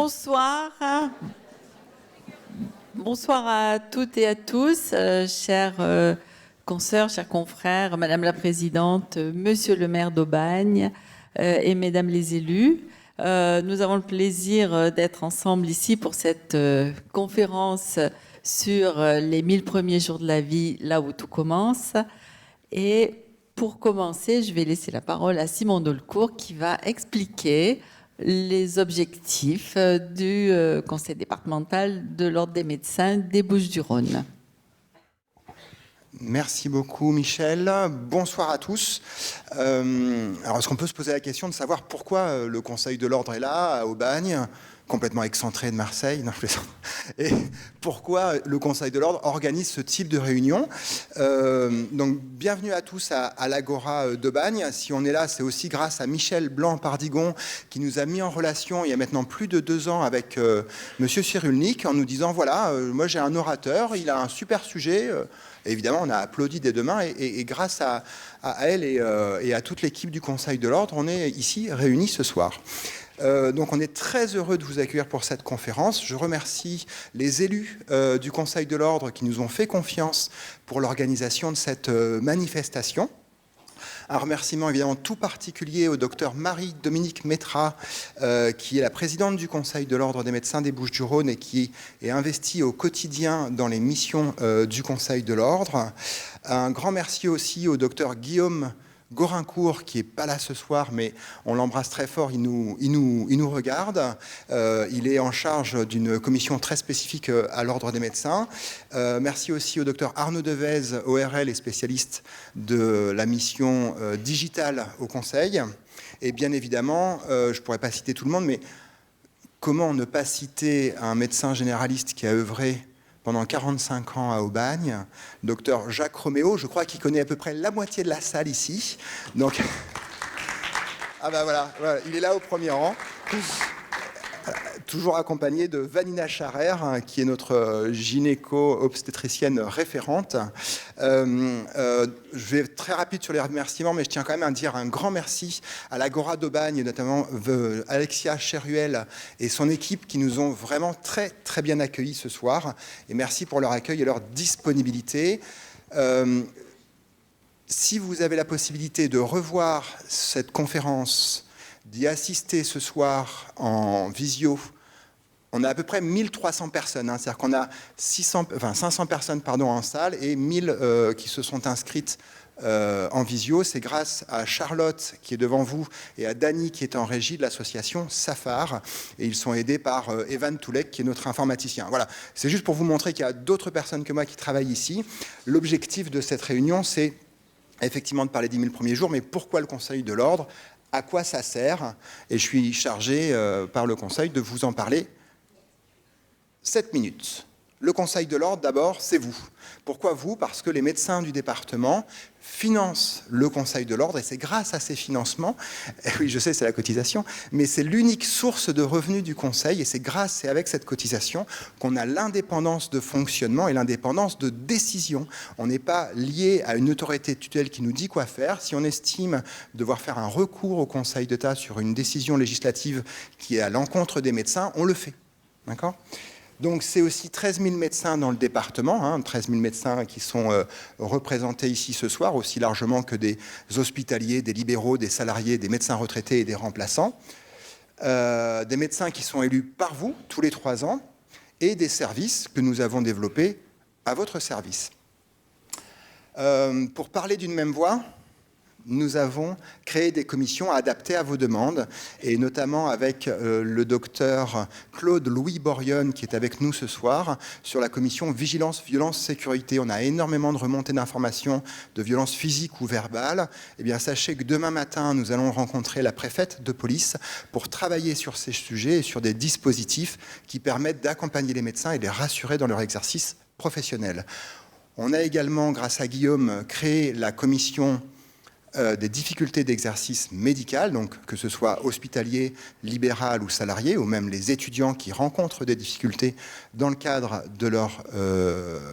Bonsoir. Bonsoir à toutes et à tous, chers consoeurs, chers confrères, Madame la Présidente, Monsieur le maire d'Aubagne et Mesdames les élus. Nous avons le plaisir d'être ensemble ici pour cette conférence sur les 1000 premiers jours de la vie, là où tout commence. Et pour commencer, je vais laisser la parole à Simon Dolcourt qui va expliquer les objectifs du conseil départemental de l'Ordre des médecins des Bouches-du-Rhône. Merci beaucoup Michel. Bonsoir à tous. Alors est-ce qu'on peut se poser la question de savoir pourquoi le Conseil de l'Ordre est là, à Aubagne, complètement excentré de Marseille, non, et pourquoi le Conseil de l'Ordre organise ce type de réunion. Donc bienvenue à tous à l'Agora d'Aubagne. Si on est là, c'est aussi grâce à Michel Blanc-Pardigon qui nous a mis en relation il y a maintenant plus de 2 ans avec Monsieur Cyrulnik en nous disant voilà, moi j'ai un orateur, il a un super sujet. Et évidemment, on a applaudi des deux mains et grâce à elle et à toute l'équipe du Conseil de l'Ordre, on est ici réunis ce soir. Donc on est très heureux de vous accueillir pour cette conférence. Je remercie les élus du Conseil de l'Ordre qui nous ont fait confiance pour l'organisation de cette manifestation. Un remerciement évidemment tout particulier au docteur Marie-Dominique Métra, qui est la présidente du Conseil de l'Ordre des médecins des Bouches-du-Rhône et qui est investie au quotidien dans les missions du Conseil de l'Ordre. Un grand merci aussi au docteur Guillaume Gorincourt, qui n'est pas là ce soir, mais on l'embrasse très fort, il nous regarde. Il est en charge d'une commission très spécifique à l'Ordre des médecins. Merci aussi au docteur Arnaud Devez, ORL et spécialiste de la mission digitale au Conseil. Et bien évidemment, je ne pourrais pas citer tout le monde, mais comment ne pas citer un médecin généraliste qui a œuvré pendant 45 ans à Aubagne, docteur Jacques Roméo, je crois qu'il connaît à peu près la moitié de la salle ici. Donc, ah ben voilà, il est là au premier rang. Toujours accompagné de Vanina Charer, qui est notre gynéco-obstétricienne référente. Je vais être très rapide sur les remerciements, mais je tiens quand même à dire un grand merci à l'Agora d'Aubagne, notamment Alexia Cheruel et son équipe qui nous ont vraiment très, très bien accueillis ce soir. Et merci pour leur accueil et leur disponibilité. Si vous avez la possibilité de revoir cette conférence, d'y assister ce soir en visio, on a à peu près 1300 personnes, hein, c'est-à-dire qu'on a 500 personnes en salle et 1000 qui se sont inscrites en visio. C'est grâce à Charlotte qui est devant vous et à Dany qui est en régie de l'association Safar. Et ils sont aidés par Evan Toulek qui est notre informaticien. Voilà, c'est juste pour vous montrer qu'il y a d'autres personnes que moi qui travaillent ici. L'objectif de cette réunion, c'est effectivement de parler des 1000 premiers jours, mais pourquoi le Conseil de l'Ordre ? À quoi ça sert ? Et je suis chargé par le Conseil de vous en parler 7 minutes. Le Conseil de l'Ordre, d'abord, c'est vous. Pourquoi vous ? Parce que les médecins du département financent le Conseil de l'Ordre et c'est grâce à ces financements, et oui, je sais, c'est la cotisation, mais c'est l'unique source de revenus du Conseil et c'est grâce et avec cette cotisation qu'on a l'indépendance de fonctionnement et l'indépendance de décision. On n'est pas lié à une autorité de tutelle qui nous dit quoi faire. Si on estime devoir faire un recours au Conseil d'État sur une décision législative qui est à l'encontre des médecins, on le fait. D'accord ? Donc c'est aussi 13 000 médecins dans le département, 13 000 médecins qui sont représentés ici ce soir, aussi largement que des hospitaliers, des libéraux, des salariés, des médecins retraités et des remplaçants. Des médecins qui sont élus par vous tous les 3 ans et des services que nous avons développés à votre service. Pour parler d'une même voix, nous avons créé des commissions adaptées à vos demandes, et notamment avec le docteur Claude-Louis Borionne, qui est avec nous ce soir, sur la commission Vigilance, Violence, Sécurité. On a énormément de remontées d'informations de violences physiques ou verbales. Eh bien, sachez que demain matin, nous allons rencontrer la préfète de police pour travailler sur ces sujets et sur des dispositifs qui permettent d'accompagner les médecins et de les rassurer dans leur exercice professionnel. On a également, grâce à Guillaume, créé la commission des difficultés d'exercice médical, donc que ce soit hospitalier, libéral ou salarié, ou même les étudiants qui rencontrent des difficultés dans le cadre de leur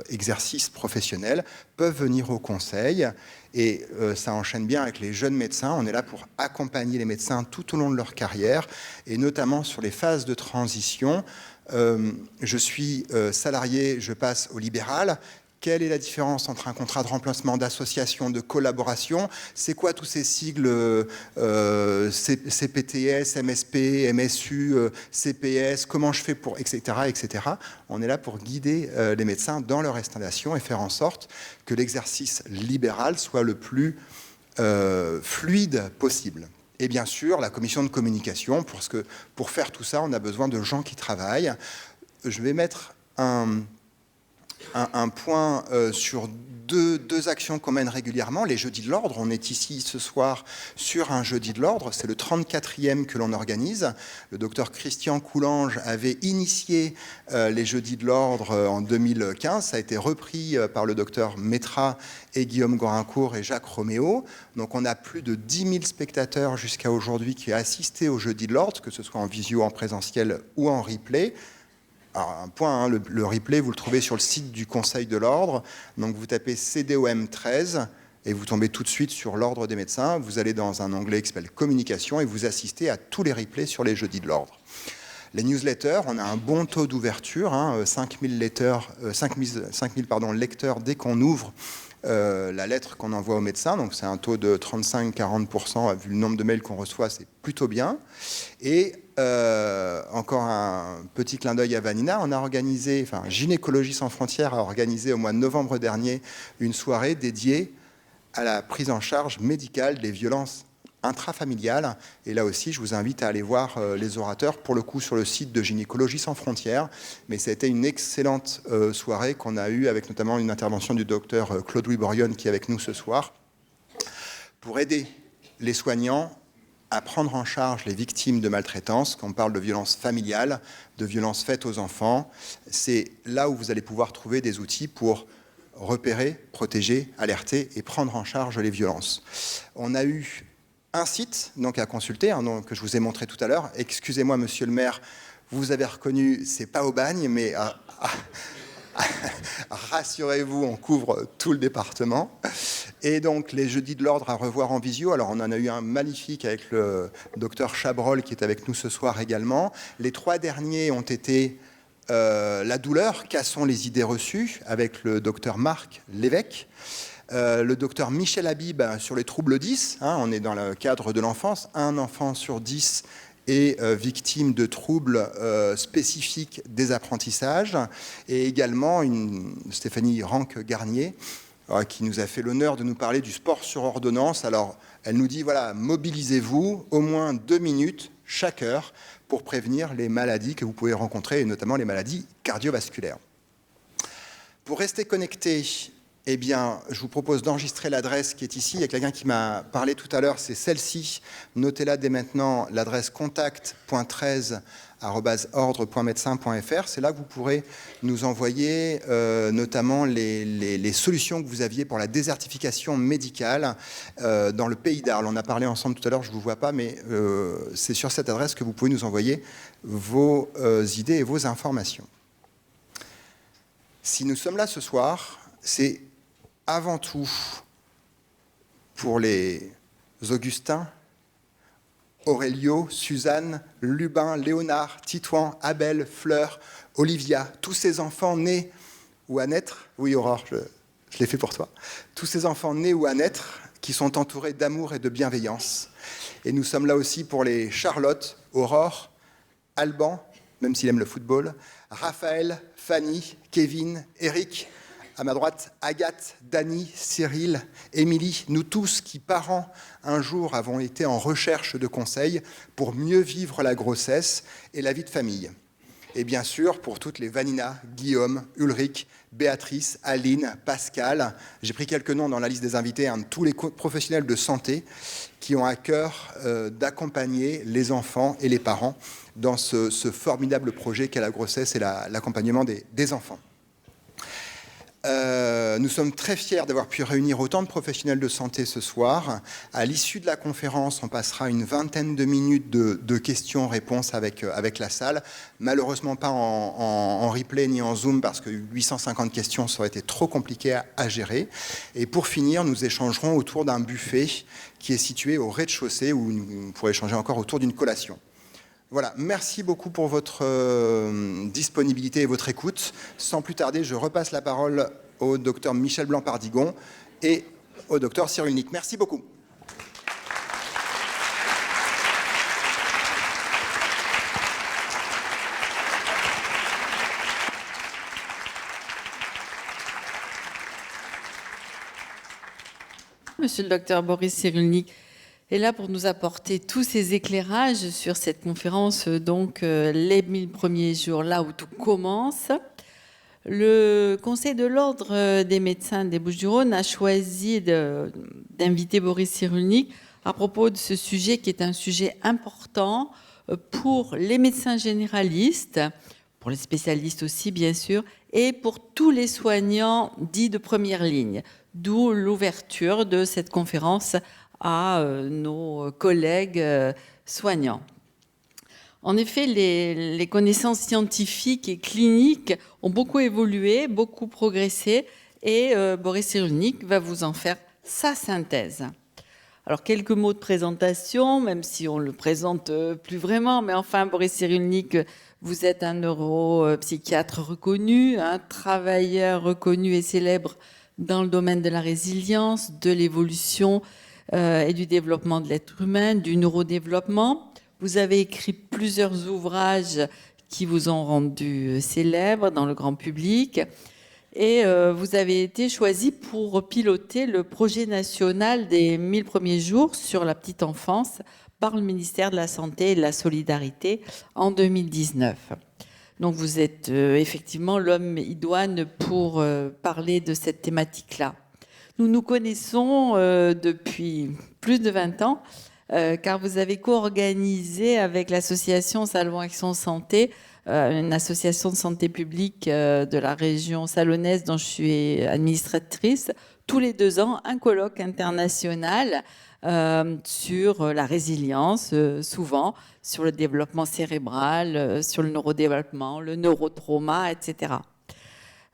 exercice professionnel, peuvent venir au conseil. Et ça enchaîne bien avec les jeunes médecins. On est là pour accompagner les médecins tout au long de leur carrière, et notamment sur les phases de transition. Je suis salarié, je passe au libéral. Quelle est la différence entre un contrat de remplacement, d'association, de collaboration? C'est quoi tous ces sigles CPTS, MSP, MSU, CPS? Comment je fais pour... etc., etc. On est là pour guider les médecins dans leur installation et faire en sorte que l'exercice libéral soit le plus fluide possible. Et bien sûr, la commission de communication, parce que pour faire tout ça, on a besoin de gens qui travaillent. Je vais mettre un point sur deux actions qu'on mène régulièrement. Les jeudis de l'ordre, on est ici ce soir sur un jeudi de l'ordre, c'est le 34e que l'on organise. Le docteur Christian Coulange avait initié les jeudis de l'ordre en 2015, ça a été repris par le docteur Métra et Guillaume Gorincourt et Jacques Roméo. Donc on a plus de 10 000 spectateurs jusqu'à aujourd'hui qui ont assisté aux jeudis de l'ordre, que ce soit en visio, en présentiel ou en replay. Alors, un point, le replay, vous le trouvez sur le site du Conseil de l'Ordre. Donc, vous tapez CDOM 13 et vous tombez tout de suite sur l'Ordre des médecins. Vous allez dans un onglet qui s'appelle Communication et vous assistez à tous les replays sur les jeudis de l'Ordre. Les newsletters, on a un bon taux d'ouverture, 5000 lecteurs dès qu'on ouvre la lettre qu'on envoie aux médecins. Donc, c'est un taux de 35-40%. Vu le nombre de mails qu'on reçoit, c'est plutôt bien. Et encore un petit clin d'œil à Vanina, on a organisé, Gynécologie sans frontières a organisé au mois de novembre dernier une soirée dédiée à la prise en charge médicale des violences intrafamiliales. Et là aussi, je vous invite à aller voir les orateurs, pour le coup sur le site de Gynécologie sans frontières. Mais ça a été une excellente soirée qu'on a eue avec notamment une intervention du docteur Claude-Louis Borionne qui est avec nous ce soir, pour aider les soignants à prendre en charge les victimes de maltraitance. Quand on parle de violences familiales, de violences faites aux enfants, c'est là où vous allez pouvoir trouver des outils pour repérer, protéger, alerter et prendre en charge les violences. On a eu un site donc, à consulter, que je vous ai montré tout à l'heure. Excusez-moi, monsieur le maire, vous avez reconnu, c'est pas Aubagne, mais rassurez-vous, on couvre tout le département. Et donc, les jeudis de l'ordre à revoir en visio. Alors, on en a eu un magnifique avec le docteur Chabrol qui est avec nous ce soir également. Les 3 derniers ont été la douleur, cassons les idées reçues, avec le docteur Marc Lévesque. Le docteur Michel Habib sur les troubles 10. On est dans le cadre de l'enfance. 1 enfant sur 10 est victime de troubles spécifiques des apprentissages. Et également Stéphanie Ranque-Garnier, qui nous a fait l'honneur de nous parler du sport sur ordonnance. Alors, elle nous dit, voilà, mobilisez-vous au moins 2 minutes chaque heure pour prévenir les maladies que vous pouvez rencontrer, et notamment les maladies cardiovasculaires. Pour rester connecté, eh bien, je vous propose d'enregistrer l'adresse qui est ici. Il y a quelqu'un qui m'a parlé tout à l'heure, c'est celle-ci. Notez-la dès maintenant, l'adresse contact.13@ordre.medecin.fr. C'est là que vous pourrez nous envoyer notamment les solutions que vous aviez pour la désertification médicale dans le pays d'Arles. On a parlé ensemble tout à l'heure, je ne vous vois pas, mais c'est sur cette adresse que vous pouvez nous envoyer vos idées et vos informations. Si nous sommes là ce soir, c'est avant tout pour les Augustins, Aurélio, Suzanne, Lubin, Léonard, Titouan, Abel, Fleur, Olivia, tous ces enfants nés ou à naître, oui Aurore, je l'ai fait pour toi, tous ces enfants nés ou à naître qui sont entourés d'amour et de bienveillance. Et nous sommes là aussi pour les Charlotte, Aurore, Alban, même s'il aime le football, Raphaël, Fanny, Kevin, Eric, à ma droite, Agathe, Dany, Cyril, Émilie, nous tous qui, parents, un jour avons été en recherche de conseils pour mieux vivre la grossesse et la vie de famille. Et bien sûr, pour toutes les Vanina, Guillaume, Ulrich, Béatrice, Aline, Pascal, j'ai pris quelques noms dans la liste des invités, tous les professionnels de santé qui ont à cœur d'accompagner les enfants et les parents dans ce formidable projet qu'est la grossesse et l'accompagnement des enfants. Nous sommes très fiers d'avoir pu réunir autant de professionnels de santé ce soir. À l'issue de la conférence, on passera une vingtaine de minutes de questions-réponses avec la salle. Malheureusement pas en replay ni en Zoom parce que 850 questions, ça aurait été trop compliqué à gérer. Et pour finir, nous échangerons autour d'un buffet qui est situé au rez-de-chaussée où vous pourrez échanger encore autour d'une collation. Voilà, merci beaucoup pour votre disponibilité et votre écoute. Sans plus tarder, je repasse la parole au docteur Michel Blanc-Pardigon et au docteur Cyrulnik. Merci beaucoup. Monsieur le docteur Boris Cyrulnik est là pour nous apporter tous ces éclairages sur cette conférence, donc les 1000 premiers jours, là où tout commence. Le Conseil de l'Ordre des médecins des Bouches-du-Rhône a choisi d'inviter Boris Cyrulnik à propos de ce sujet qui est un sujet important pour les médecins généralistes, pour les spécialistes aussi bien sûr, et pour tous les soignants dits de première ligne, d'où l'ouverture de cette conférence à nos collègues soignants. En effet, les connaissances scientifiques et cliniques ont beaucoup évolué, beaucoup progressé, et Boris Cyrulnik va vous en faire sa synthèse. Alors, quelques mots de présentation, même si on ne le présente plus vraiment, mais enfin, Boris Cyrulnik, vous êtes un neuropsychiatre reconnu, un travailleur reconnu et célèbre dans le domaine de la résilience, de l'évolution et du développement de l'être humain, du neurodéveloppement. Vous avez écrit plusieurs ouvrages qui vous ont rendu célèbre dans le grand public et vous avez été choisi pour piloter le projet national des 1000 premiers jours sur la petite enfance par le ministère de la Santé et de la Solidarité en 2019. Donc vous êtes effectivement l'homme idoine pour parler de cette thématique-là. Nous nous connaissons depuis plus de 20 ans, car vous avez co-organisé avec l'association Salon Action Santé, une association de santé publique de la région salonnaise dont je suis administratrice, tous les 2 ans, un colloque international sur la résilience, souvent, sur le développement cérébral, sur le neurodéveloppement, le neurotrauma, etc.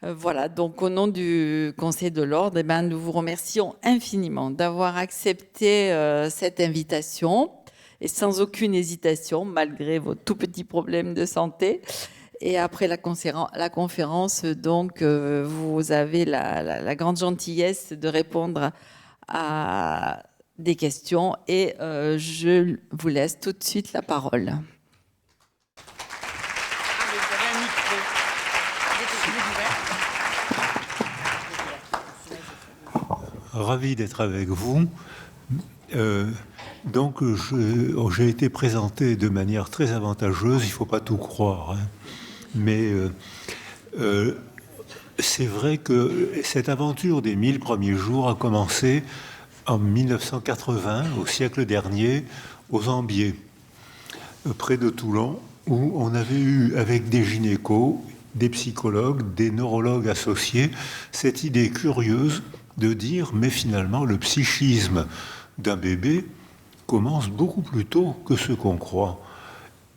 Voilà, donc au nom du Conseil de l'Ordre, nous vous remercions infiniment d'avoir accepté cette invitation et sans aucune hésitation, malgré vos tout petits problèmes de santé. Et après la conférence, donc, vous avez la grande gentillesse de répondre à des questions et je vous laisse tout de suite la parole. Ravi d'être avec vous. Donc, j'ai été présenté de manière très avantageuse, il ne faut pas tout croire. Hein. Mais c'est vrai que cette aventure des 1000 premiers jours a commencé en 1980, au siècle dernier, aux Ambiers, près de Toulon, où on avait eu, avec des gynécos, des psychologues, des neurologues associés, cette idée curieuse de dire, mais finalement, le psychisme d'un bébé commence beaucoup plus tôt que ce qu'on croit.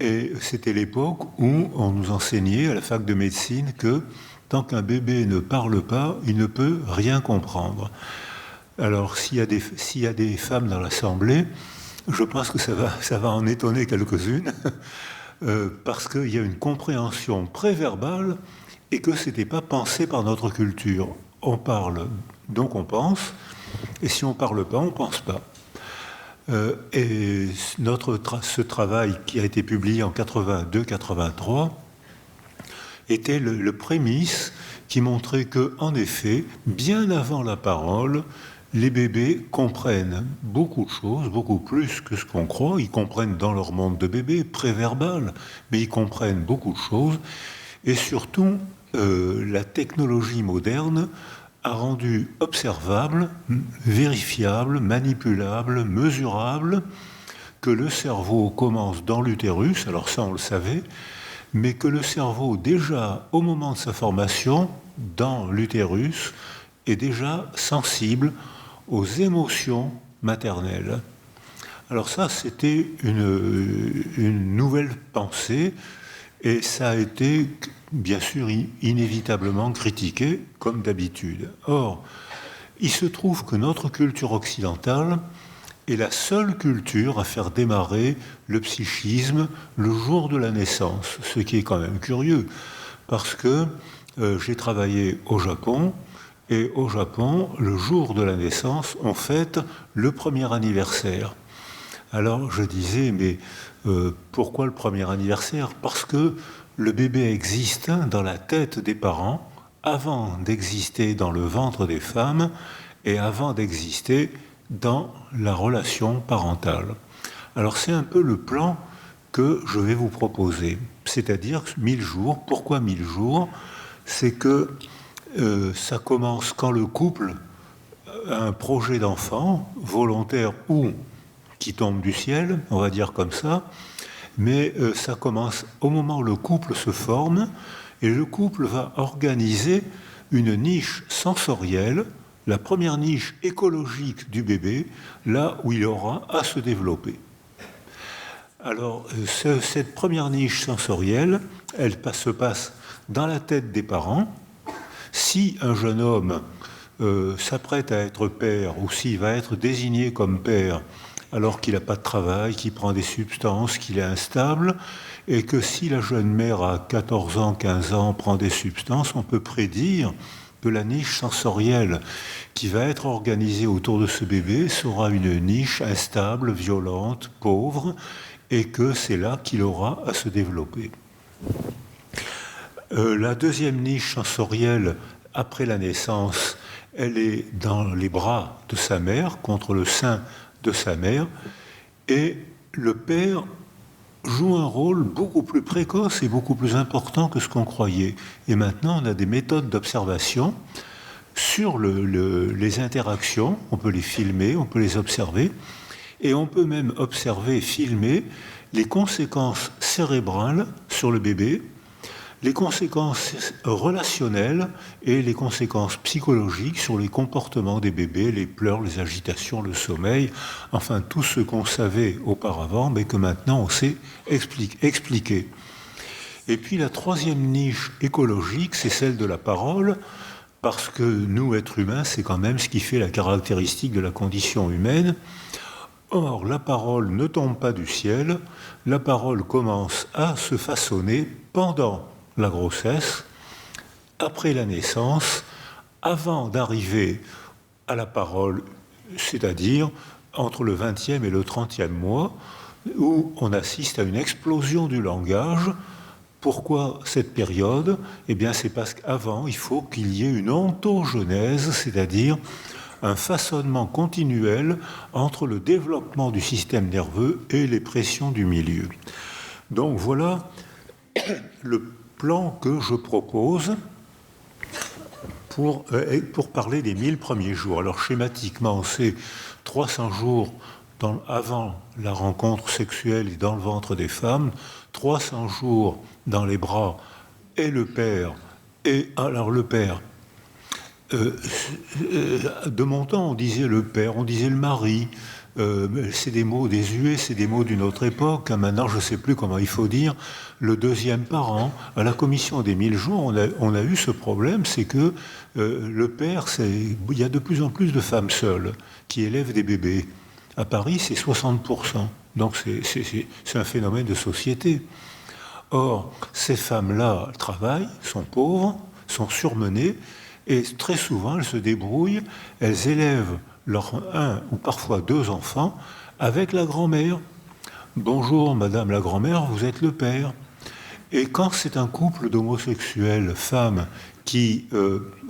Et c'était l'époque où on nous enseignait à la fac de médecine que tant qu'un bébé ne parle pas, il ne peut rien comprendre. Alors, s'il y a des femmes dans l'Assemblée, je pense que ça va en étonner quelques-unes, parce qu'il y a une compréhension préverbale et que ce n'était pas pensé par notre culture. On parle, donc on pense, et si on ne parle pas, on ne pense pas. Et ce travail qui a été publié en 82-83 était le prémisse qui montrait que, en effet, bien avant la parole, les bébés comprennent beaucoup de choses, beaucoup plus que ce qu'on croit. Ils comprennent dans leur monde de bébé, préverbal, mais ils comprennent beaucoup de choses. Et surtout, la technologie moderne a rendu observable, vérifiable, manipulable, mesurable que le cerveau commence dans l'utérus, alors ça on le savait, mais que le cerveau, déjà au moment de sa formation, dans l'utérus, est déjà sensible aux émotions maternelles. Alors ça, c'était une nouvelle pensée, et ça a été, bien sûr, inévitablement critiqué, comme d'habitude. Or, il se trouve que notre culture occidentale est la seule culture à faire démarrer le psychisme le jour de la naissance, ce qui est quand même curieux, parce que j'ai travaillé au Japon, et au Japon, le jour de la naissance, on fête le premier anniversaire. Alors je disais, mais pourquoi le premier anniversaire? Parce que le bébé existe dans la tête des parents avant d'exister dans le ventre des femmes et avant d'exister dans la relation parentale. Alors c'est un peu le plan que je vais vous proposer, c'est-à-dire 1000 jours. Pourquoi 1000 jours? C'est que ça commence quand le couple a un projet d'enfant, volontaire ou qui tombe du ciel, on va dire comme ça, mais ça commence au moment où le couple se forme, et le couple va organiser une niche sensorielle, la première niche écologique du bébé, là où il aura à se développer. Alors, cette première niche sensorielle, elle se passe dans la tête des parents. Si un jeune homme s'apprête à être père, ou s'il va être désigné comme père, alors qu'il n'a pas de travail, qu'il prend des substances, qu'il est instable, et que si la jeune mère à 14 ans, 15 ans prend des substances, on peut prédire que la niche sensorielle qui va être organisée autour de ce bébé sera une niche instable, violente, pauvre, et que c'est là qu'il aura à se développer. La deuxième niche sensorielle, après la naissance, elle est dans les bras de sa mère, contre le sein de sa mère, et le père joue un rôle beaucoup plus précoce et beaucoup plus important que ce qu'on croyait. Et maintenant, on a des méthodes d'observation sur les interactions, on peut les filmer, on peut les observer, et on peut même observer, filmer les conséquences cérébrales sur le bébé, les conséquences relationnelles et les conséquences psychologiques sur les comportements des bébés, les pleurs, les agitations, le sommeil, enfin tout ce qu'on savait auparavant, mais que maintenant on sait expliquer. Et puis la troisième niche écologique, c'est celle de la parole, parce que nous, êtres humains, c'est quand même ce qui fait la caractéristique de la condition humaine. Or, la parole ne tombe pas du ciel, la parole commence à se façonner pendant la grossesse, après la naissance, avant d'arriver à la parole, c'est-à-dire entre le 20e et le 30e mois, où on assiste à une explosion du langage. Pourquoi cette période? Eh bien, c'est parce qu'avant, il faut qu'il y ait une ontogenèse, c'est-à-dire un façonnement continuel entre le développement du système nerveux et les pressions du milieu. Donc voilà le plan que je propose pour parler des 1000 premiers jours. Alors schématiquement, c'est 300 jours avant la rencontre sexuelle et dans le ventre des femmes, 300 jours dans les bras et le père. Et alors le père, de mon temps, on disait le père, on disait le mari. C'est des mots désuets, c'est des mots d'une autre époque. Maintenant, je ne sais plus comment il faut dire. Le deuxième parent, à la commission des 1000 jours, on a eu ce problème, c'est que le père, il y a de plus en plus de femmes seules qui élèvent des bébés. À Paris, c'est 60%. Donc c'est un phénomène de société. Or, ces femmes-là travaillent, sont pauvres, sont surmenées, et très souvent, elles se débrouillent, elles élèvent leurs un ou parfois deux enfants avec la grand-mère. Bonjour, madame la grand-mère, vous êtes le père. Et quand c'est un couple d'homosexuels, femmes, qui,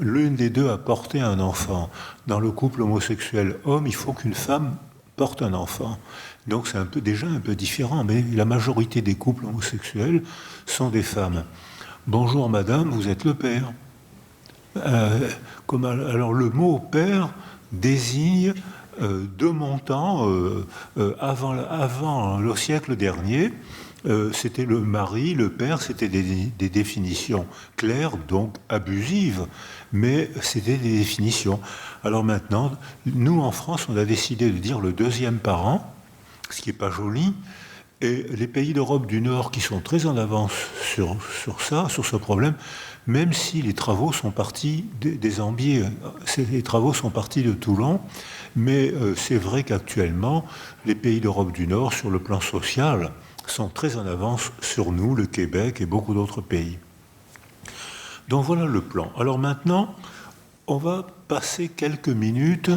l'une des deux a porté un enfant, dans le couple homosexuel homme, il faut qu'une femme porte un enfant. Donc c'est déjà un peu différent, mais la majorité des couples homosexuels sont des femmes. Bonjour, madame, vous êtes le père. Alors le mot père désigne de mon temps, avant le siècle dernier, c'était le mari, le père, c'était des définitions claires, donc abusives, mais c'était des définitions. Alors maintenant, nous en France, on a décidé de dire le deuxième parent, ce qui n'est pas joli, et les pays d'Europe du Nord qui sont très en avance sur ce problème, même si les travaux sont partis des Ambiers, les travaux sont partis de Toulon, mais c'est vrai qu'actuellement, les pays d'Europe du Nord, sur le plan social, sont très en avance sur nous, le Québec et beaucoup d'autres pays. Donc voilà le plan. Alors maintenant, on va passer quelques minutes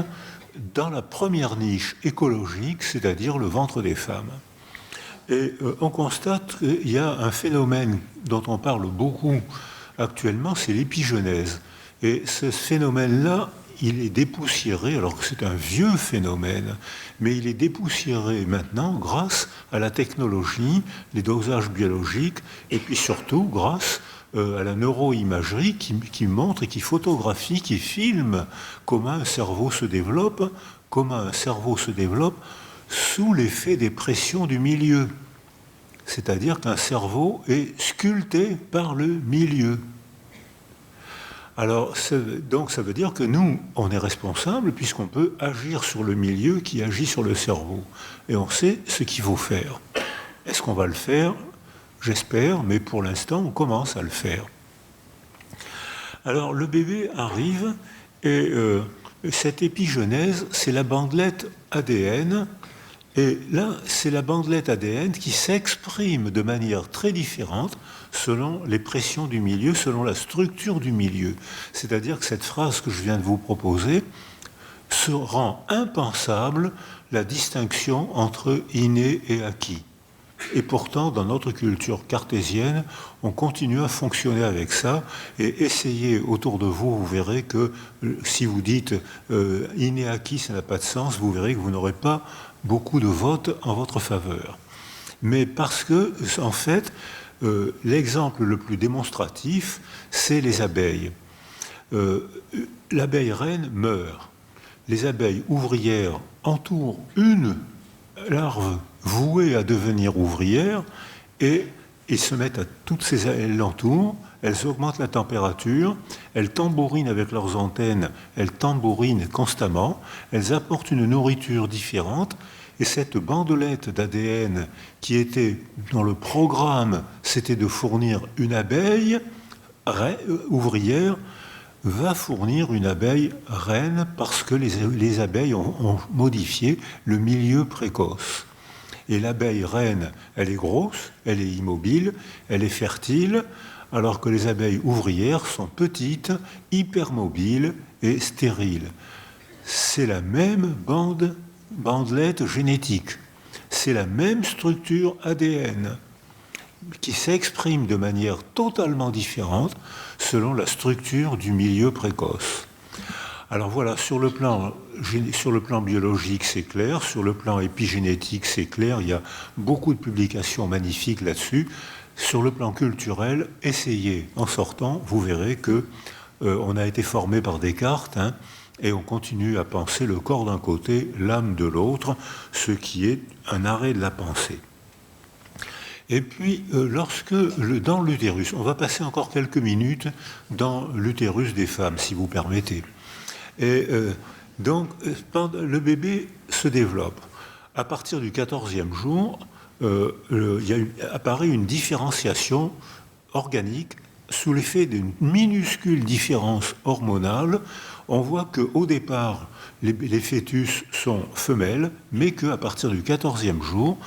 dans la première niche écologique, c'est-à-dire le ventre des femmes. Et on constate qu'il y a un phénomène dont on parle beaucoup actuellement, c'est l'épigenèse. Et ce phénomène-là, il est dépoussiéré, alors que c'est un vieux phénomène, mais il est dépoussiéré maintenant grâce à la technologie, les dosages biologiques, et puis surtout grâce à la neuroimagerie qui montre et qui photographie, qui filme comment un cerveau se développe sous l'effet des pressions du milieu. C'est-à-dire qu'un cerveau est sculpté par le milieu. Alors, donc ça veut dire que nous, on est responsable puisqu'on peut agir sur le milieu qui agit sur le cerveau. Et on sait ce qu'il faut faire. Est-ce qu'on va le faire? J'espère, mais pour l'instant, on commence à le faire. Alors, le bébé arrive et cette épigenèse, c'est la bandelette ADN. Et là, c'est la bandelette ADN qui s'exprime de manière très différente selon les pressions du milieu, selon la structure du milieu. C'est-à-dire que cette phrase que je viens de vous proposer se rend impensable la distinction entre inné et acquis. Et pourtant, dans notre culture cartésienne, on continue à fonctionner avec ça. Et essayez autour de vous, vous verrez que si vous dites inné acquis, ça n'a pas de sens, vous verrez que vous n'aurez pas beaucoup de votes en votre faveur. Mais parce que, en fait, l'exemple le plus démonstratif, c'est les abeilles. L'abeille reine meurt. Les abeilles ouvrières entourent une larve vouée à devenir ouvrière et se mettent à toutes ces... Elles l'entourent, elles augmentent la température, elles tambourinent avec leurs antennes, elles tambourinent constamment, elles apportent une nourriture différente. Et cette bandelette d'ADN qui était dans le programme, c'était de fournir une abeille ouvrière, va fournir une abeille reine parce que les abeilles ont modifié le milieu précoce. Et l'abeille reine, elle est grosse, elle est immobile, elle est fertile, alors que les abeilles ouvrières sont petites, hypermobiles et stériles. C'est la même bandelette génétique. C'est la même structure ADN qui s'exprime de manière totalement différente selon la structure du milieu précoce. Alors voilà, sur le plan biologique, c'est clair, sur le plan épigénétique, c'est clair, il y a beaucoup de publications magnifiques là-dessus. Sur le plan culturel, essayez en sortant, vous verrez que on a été formé par Descartes, et on continue à penser le corps d'un côté, l'âme de l'autre, ce qui est un arrêt de la pensée. Et puis, dans l'utérus, on va passer encore quelques minutes dans l'utérus des femmes, si vous permettez. Et donc, le bébé se développe. À partir du 14e jour, apparaît une différenciation organique sous l'effet d'une minuscule différence hormonale. On voit qu'au départ, les fœtus sont femelles, mais qu'à partir du 14e jour,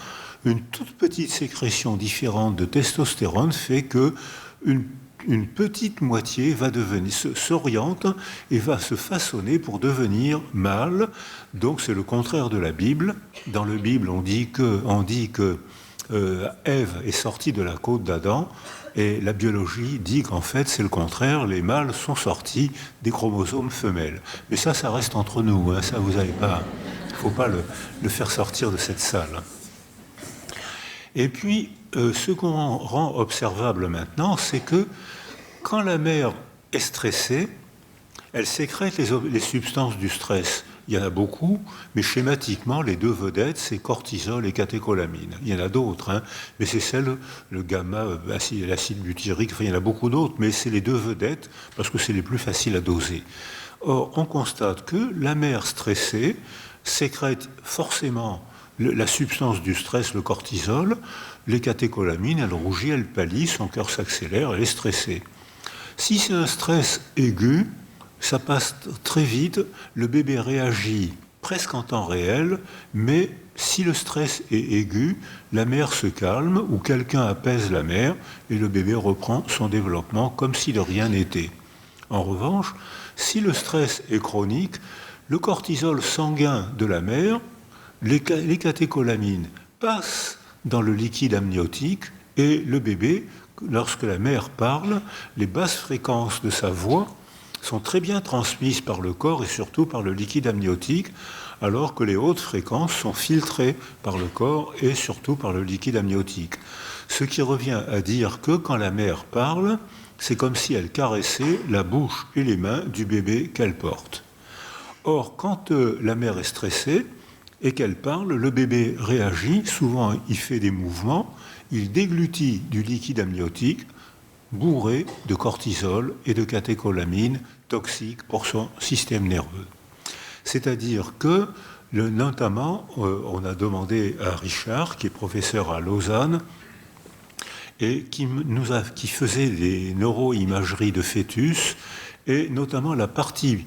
une toute petite sécrétion différente de testostérone fait qu'une petite moitié s'oriente et va se façonner pour devenir mâle. Donc c'est le contraire de la Bible. Dans la Bible, on dit que Ève est sortie de la côte d'Adam. Et la biologie dit qu'en fait, c'est le contraire, les mâles sont sortis des chromosomes femelles. Mais ça reste entre nous, ça vous n'avez pas... Il ne faut pas le faire sortir de cette salle. Et puis, ce qu'on rend observable maintenant, c'est que quand la mère est stressée, elle sécrète les substances du stress. Il y en a beaucoup, mais schématiquement, les deux vedettes, c'est cortisol et catécholamine. Il y en a d'autres, hein, mais c'est celle, le gamma, l'acide butyrique, enfin, il y en a beaucoup d'autres, mais c'est les deux vedettes parce que c'est les plus faciles à doser. Or, on constate que la mère stressée sécrète forcément la substance du stress, le cortisol, les catécholamines, elle rougit, elle pâlit, son cœur s'accélère, elle est stressée. Si c'est un stress aigu, ça passe très vite, le bébé réagit presque en temps réel, mais si le stress est aigu, la mère se calme ou quelqu'un apaise la mère et le bébé reprend son développement comme si de rien n'était. En revanche, si le stress est chronique, le cortisol sanguin de la mère, les catécholamines passent dans le liquide amniotique et le bébé, lorsque la mère parle, les basses fréquences de sa voix sont très bien transmises par le corps et surtout par le liquide amniotique, alors que les hautes fréquences sont filtrées par le corps et surtout par le liquide amniotique. Ce qui revient à dire que quand la mère parle, c'est comme si elle caressait la bouche et les mains du bébé qu'elle porte. Or, quand la mère est stressée et qu'elle parle, le bébé réagit, souvent il fait des mouvements, il déglutit du liquide amniotique bourré de cortisol et de catécholamines toxiques pour son système nerveux. C'est-à-dire que, notamment, on a demandé à Richard, qui est professeur à Lausanne, et qui faisait des neuroimageries de fœtus, et notamment la partie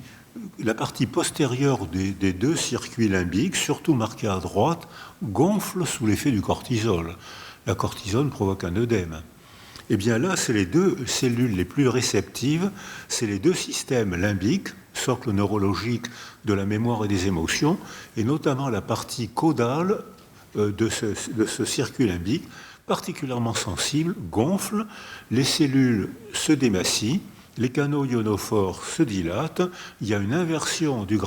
postérieure des deux circuits limbiques, surtout marquée à droite, gonfle sous l'effet du cortisol. La cortisone provoque un œdème. Eh bien là, c'est les deux cellules les plus réceptives, c'est les deux systèmes limbiques, socle neurologique de la mémoire et des émotions, et notamment la partie caudale de ce circuit limbique, particulièrement sensible, gonfle, les cellules se démassient, les canaux ionophores se dilatent, il y a une inversion du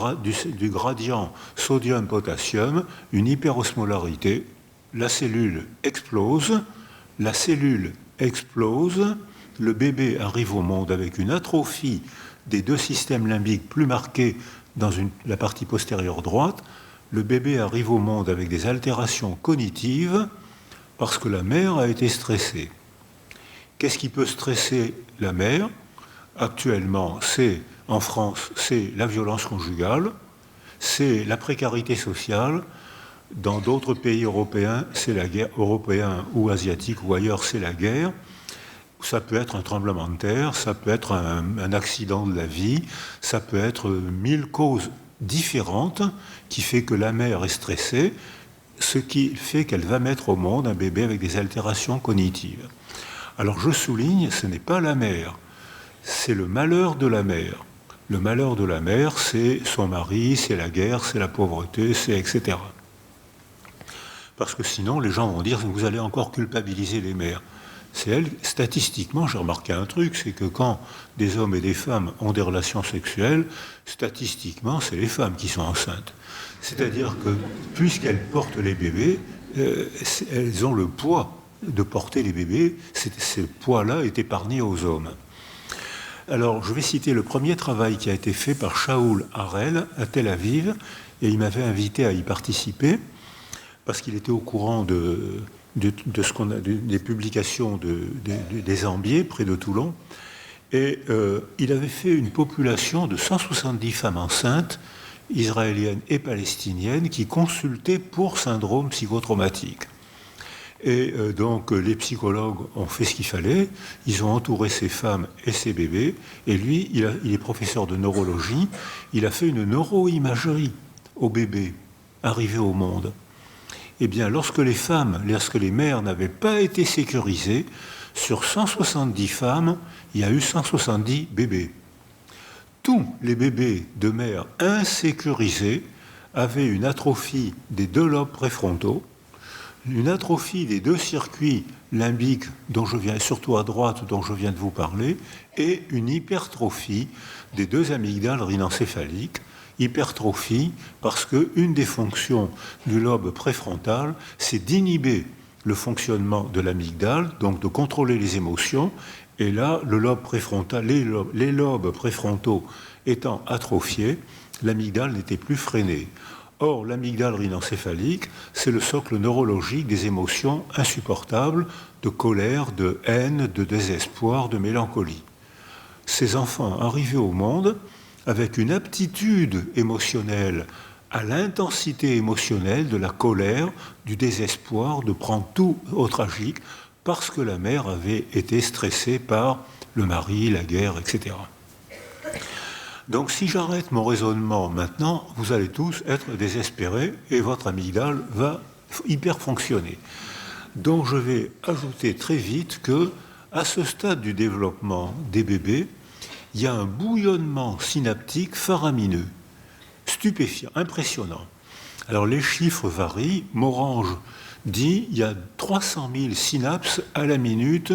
gradient sodium-potassium, une hyperosmolarité, la cellule explose, le bébé arrive au monde avec une atrophie des deux systèmes limbiques plus marqués dans la partie postérieure droite, le bébé arrive au monde avec des altérations cognitives parce que la mère a été stressée. Qu'est-ce qui peut stresser la mère ? Actuellement, en France, c'est la violence conjugale, c'est la précarité sociale. Dans d'autres pays européens, c'est la guerre, européens ou asiatiques ou ailleurs, c'est la guerre. Ça peut être un tremblement de terre, ça peut être un accident de la vie, ça peut être 1000 causes différentes qui fait que la mère est stressée, ce qui fait qu'elle va mettre au monde un bébé avec des altérations cognitives. Alors je souligne, ce n'est pas la mère, c'est le malheur de la mère. Le malheur de la mère, c'est son mari, c'est la guerre, c'est la pauvreté, c'est etc. Parce que sinon, les gens vont dire que vous allez encore culpabiliser les mères. C'est elles, statistiquement, j'ai remarqué un truc, c'est que quand des hommes et des femmes ont des relations sexuelles, statistiquement, c'est les femmes qui sont enceintes. C'est-à-dire que, puisqu'elles portent les bébés, elles ont le poids de porter les bébés. Ce poids-là est épargné aux hommes. Alors, je vais citer le premier travail qui a été fait par Shaul Harel à Tel Aviv, et il m'avait invité à y participer, parce qu'il était au courant des publications des Ambiers, près de Toulon. Et il avait fait une population de 170 femmes enceintes, israéliennes et palestiniennes, qui consultaient pour syndrome psychotraumatique. Et donc les psychologues ont fait ce qu'il fallait, ils ont entouré ces femmes et ces bébés, et lui, il est professeur de neurologie, il a fait une neuroimagerie au bébé arrivé au monde. Eh bien, lorsque les mères n'avaient pas été sécurisées, sur 170 femmes, il y a eu 170 bébés. Tous les bébés de mères insécurisés avaient une atrophie des deux lobes préfrontaux, une atrophie des deux circuits limbiques, surtout à droite, dont je viens de vous parler, et une hypertrophie des deux amygdales rhinencéphaliques. Hypertrophie parce qu'une des fonctions du lobe préfrontal, c'est d'inhiber le fonctionnement de l'amygdale, donc de contrôler les émotions. Et là, le lobe préfrontal, les lobes préfrontaux étant atrophiés, l'amygdale n'était plus freinée. Or, l'amygdale rhinencéphalique, c'est le socle neurologique des émotions insupportables, de colère, de haine, de désespoir, de mélancolie. Ces enfants arrivaient au monde avec une aptitude émotionnelle à l'intensité émotionnelle de la colère, du désespoir, de prendre tout au tragique, parce que la mère avait été stressée par le mari, la guerre, etc. Donc si j'arrête mon raisonnement maintenant, vous allez tous être désespérés et votre amygdale va hyper fonctionner. Donc je vais ajouter très vite que, à ce stade du développement des bébés, il y a un bouillonnement synaptique faramineux, stupéfiant, impressionnant. Alors les chiffres varient. Morange dit il y a 300 000 synapses à la minute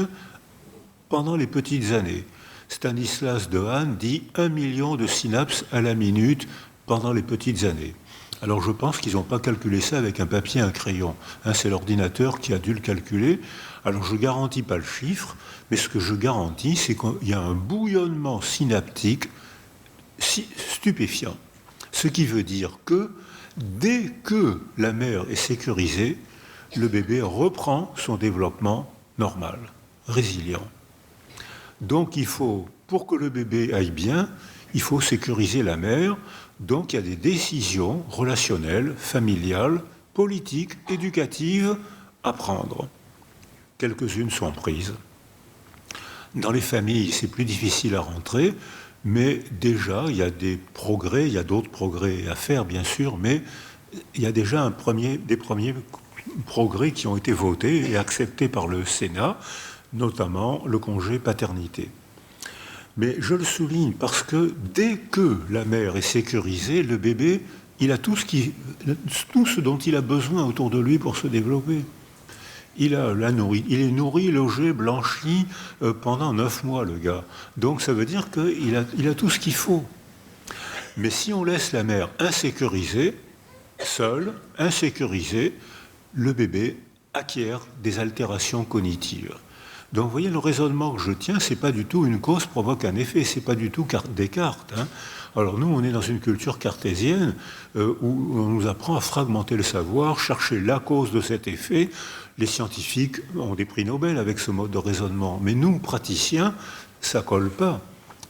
pendant les petites années. Stanislas Dehaene dit 1 million de synapses à la minute pendant les petites années. Alors je pense qu'ils n'ont pas calculé ça avec un papier et un crayon. C'est l'ordinateur qui a dû le calculer. Alors je ne garantis pas le chiffre, mais ce que je garantis, c'est qu'il y a un bouillonnement synaptique stupéfiant. Ce qui veut dire que dès que la mère est sécurisée, le bébé reprend son développement normal, résilient. Donc il faut, pour que le bébé aille bien, il faut sécuriser la mère. Donc il y a des décisions relationnelles, familiales, politiques, éducatives à prendre. Quelques-unes sont prises. Dans les familles, c'est plus difficile à rentrer, mais déjà il y a des progrès, il y a d'autres progrès à faire bien sûr, mais il y a déjà des premiers progrès qui ont été votés et acceptés par le Sénat, notamment le congé paternité. Mais je le souligne parce que dès que la mère est sécurisée, le bébé, il a tout ce dont il a besoin autour de lui pour se développer. Il est nourri, logé, blanchi pendant 9 mois, le gars. Donc ça veut dire qu'il a tout ce qu'il faut. Mais si on laisse la mère insécurisée, seule, insécurisée, le bébé acquiert des altérations cognitives. Donc vous voyez, le raisonnement que je tiens, c'est pas du tout une cause provoque un effet, c'est pas du tout Descartes. Alors nous, on est dans une culture cartésienne où on nous apprend à fragmenter le savoir, chercher la cause de cet effet. Les scientifiques ont des prix Nobel avec ce mode de raisonnement. Mais nous, praticiens, ça colle pas.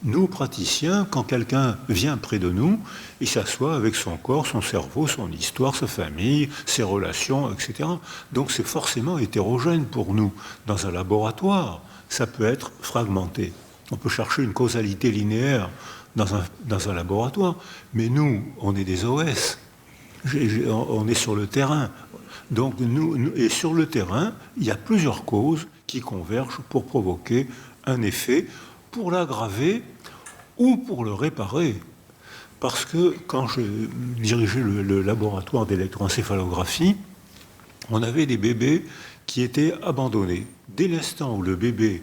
Nous, praticiens, quand quelqu'un vient près de nous, il s'assoit avec son corps, son cerveau, son histoire, sa famille, ses relations, etc. Donc c'est forcément hétérogène pour nous. Dans un laboratoire, ça peut être fragmenté. On peut chercher une causalité linéaire dans un laboratoire, mais nous, on est des OS. On est sur le terrain. Donc et sur le terrain, il y a plusieurs causes qui convergent pour provoquer un effet, pour l'aggraver ou pour le réparer. Parce que quand je dirigeais le laboratoire d'électroencéphalographie, on avait des bébés qui étaient abandonnés. Dès l'instant où le bébé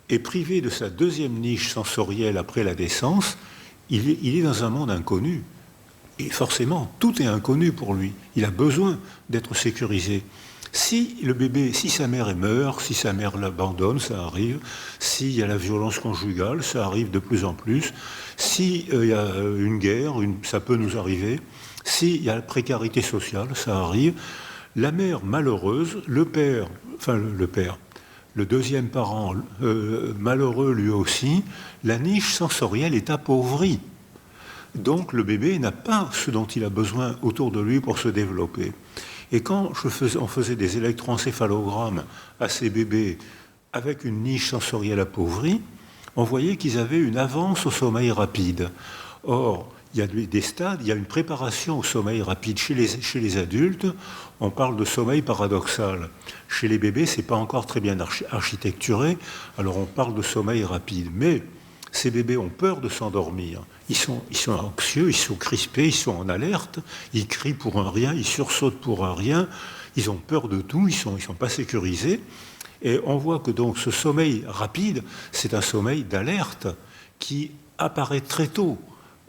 est privé de sa deuxième niche sensorielle après la naissance, il est dans un monde inconnu. Et forcément, tout est inconnu pour lui. Il a besoin d'être sécurisé. Si le bébé, si sa mère meurt, si sa mère l'abandonne, ça arrive. S'il y a la violence conjugale, ça arrive de plus en plus. S'il y a une guerre, ça peut nous arriver. S'il y a la précarité sociale, ça arrive. La mère malheureuse, le deuxième parent malheureux lui aussi, la niche sensorielle est appauvrie. Donc le bébé n'a pas ce dont il a besoin autour de lui pour se développer. Et quand on faisait des électroencéphalogrammes à ces bébés avec une niche sensorielle appauvrie, on voyait qu'ils avaient une avance au sommeil rapide. Or, il y a des stades, il y a une préparation au sommeil rapide. Chez les adultes, on parle de sommeil paradoxal. Chez les bébés, ce n'est pas encore très bien architecturé, alors on parle de sommeil rapide. Mais ces bébés ont peur de s'endormir. Ils sont anxieux, ils sont crispés, ils sont en alerte, ils crient pour un rien, ils sursautent pour un rien, ils ont peur de tout, ils sont pas sécurisés. Et on voit que donc ce sommeil rapide, c'est un sommeil d'alerte qui apparaît très tôt,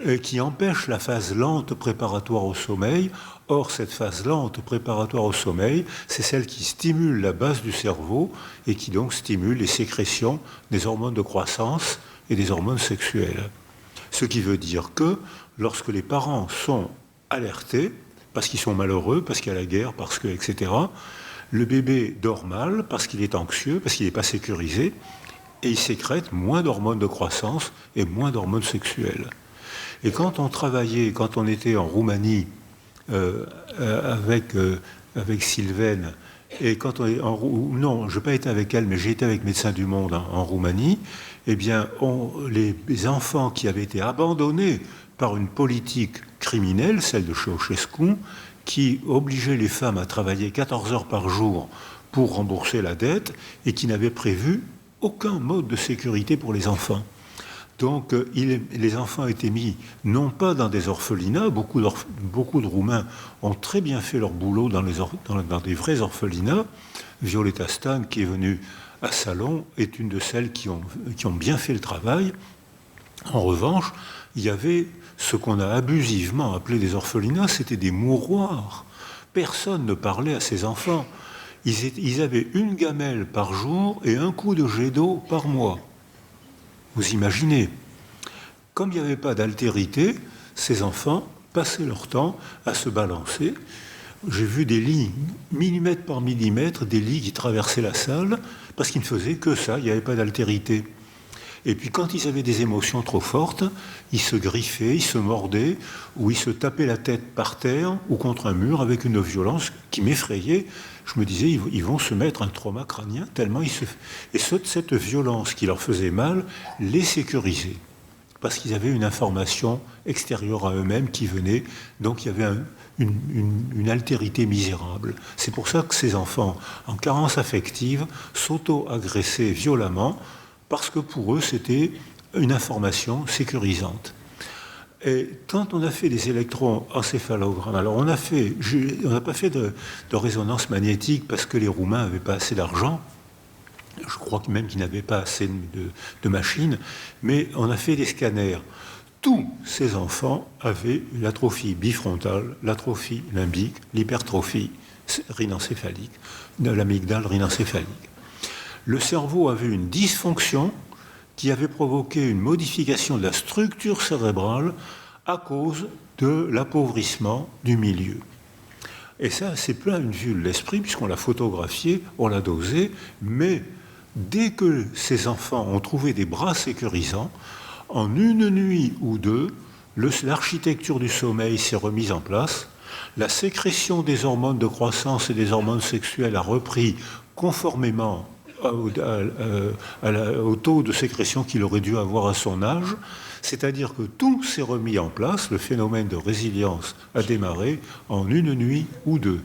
et qui empêche la phase lente préparatoire au sommeil. Or, cette phase lente préparatoire au sommeil, c'est celle qui stimule la base du cerveau et qui donc stimule les sécrétions des hormones de croissance et des hormones sexuelles. Ce qui veut dire que lorsque les parents sont alertés, parce qu'ils sont malheureux, parce qu'il y a la guerre, parce que, etc., le bébé dort mal, parce qu'il est anxieux, parce qu'il n'est pas sécurisé, et il sécrète moins d'hormones de croissance et moins d'hormones sexuelles. Et quand on travaillait, quand on était en Roumanie avec Sylvaine, et quand on est non, je n'ai pas été avec elle, mais j'ai été avec Médecins du Monde en Roumanie, eh bien, les enfants qui avaient été abandonnés par une politique criminelle, celle de Ceausescu, qui obligeait les femmes à travailler 14 heures par jour pour rembourser la dette et qui n'avait prévu aucun mode de sécurité pour les enfants. Donc les enfants étaient mis non pas dans des orphelinats, beaucoup de Roumains ont très bien fait leur boulot dans des vrais orphelinats. Violeta Stan, qui est venue à Salon, est une de celles qui ont bien fait le travail. En revanche, il y avait ce qu'on a abusivement appelé des orphelinats, c'était des mouroirs. Personne ne parlait à ces enfants. Ils avaient une gamelle par jour et un coup de jet d'eau par mois. Vous imaginez, comme il n'y avait pas d'altérité, ces enfants passaient leur temps à se balancer. J'ai vu des lits, millimètre par millimètre, des lits qui traversaient la salle, parce qu'ils ne faisaient que ça, il n'y avait pas d'altérité. Et puis quand ils avaient des émotions trop fortes, ils se griffaient, ils se mordaient, ou ils se tapaient la tête par terre ou contre un mur avec une violence qui m'effrayait. Je me disais, ils vont se mettre un trauma crânien tellement ils se... Et cette violence qui leur faisait mal les sécurisait. Parce qu'ils avaient une information extérieure à eux-mêmes qui venait. Donc il y avait une altérité misérable. C'est pour ça que ces enfants, en carence affective, s'auto-agressaient violemment, parce que pour eux, c'était une information sécurisante. Et quand on a fait des électroencéphalogrammes, alors on n'a pas fait de résonance magnétique parce que les Roumains n'avaient pas assez d'argent, je crois même qu'ils n'avaient pas assez de machines, mais on a fait des scanners. Tous ces enfants avaient l'atrophie bifrontale, l'atrophie limbique, l'hypertrophie rhinencéphalique, de l'amygdale rhinencéphalique. Le cerveau avait une dysfonction qui avait provoqué une modification de la structure cérébrale à cause de l'appauvrissement du milieu. Et ça, c'est plein une vue de l'esprit, puisqu'on l'a photographié, on l'a dosé, mais dès que ces enfants ont trouvé des bras sécurisants, en une nuit ou deux, l'architecture du sommeil s'est remise en place, la sécrétion des hormones de croissance et des hormones sexuelles a repris conformément au taux de sécrétion qu'il aurait dû avoir à son âge, c'est-à-dire que tout s'est remis en place, le phénomène de résilience a démarré en une nuit ou deux.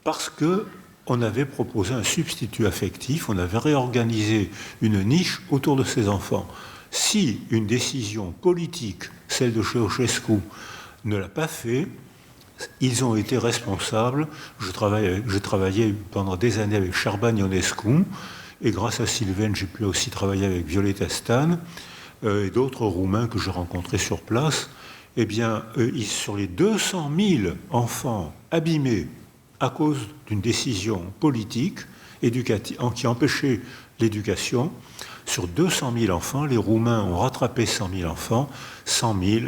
Parce qu'on avait proposé un substitut affectif, on avait réorganisé une niche autour de ces enfants. Si une décision politique, celle de Ceausescu, ne l'a pas fait, ils ont été responsables. Je travaillais pendant des années avec Șerban Ionescu, et grâce à Sylvaine, j'ai pu aussi travailler avec Violeta Stan et d'autres Roumains que j'ai rencontrés sur place. Eh bien, sur les 200 000 enfants abîmés à cause d'une décision politique qui empêchait l'éducation, sur 200 000 enfants, les Roumains ont rattrapé 100 000 enfants. 100 000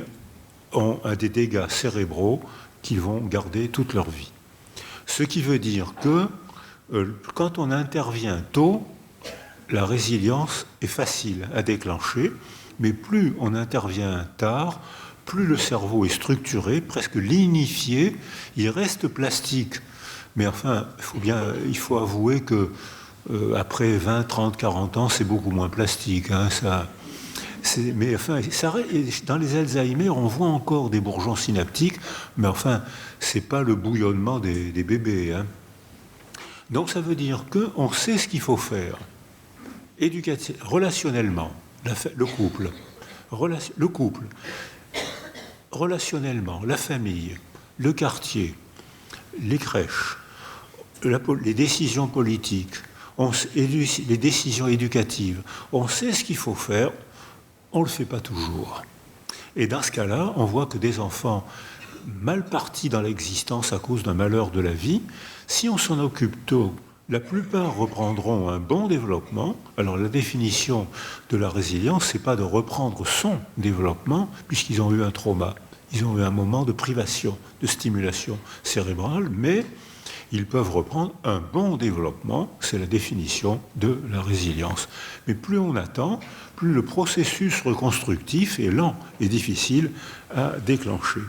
ont des dégâts cérébraux qu'ils vont garder toute leur vie. Ce qui veut dire que quand on intervient tôt, la résilience est facile à déclencher, mais plus on intervient tard, plus le cerveau est structuré, presque lignifié, il reste plastique. Mais enfin, il faut avouer que après 20, 30, 40 ans, c'est beaucoup moins plastique. Hein, mais enfin, dans les Alzheimer, on voit encore des bourgeons synaptiques, mais enfin, c'est pas le bouillonnement des bébés. Hein. Donc ça veut dire qu'on sait ce qu'il faut faire. Relationnellement, le couple, relationnellement, la famille, le quartier, les crèches, les décisions politiques, les décisions éducatives. On sait ce qu'il faut faire. On ne le fait pas toujours. Et dans ce cas-là, on voit que des enfants mal partis dans l'existence à cause d'un malheur de la vie, si on s'en occupe tôt La plupart reprendront un bon développement. Alors la définition de la résilience, c'est pas de reprendre son développement, puisqu'ils ont eu un trauma. Ils ont eu un moment de privation, de stimulation cérébrale, mais ils peuvent reprendre un bon développement, c'est la définition de la résilience. Mais plus on attend, plus le processus reconstructif est lent et difficile à déclencher.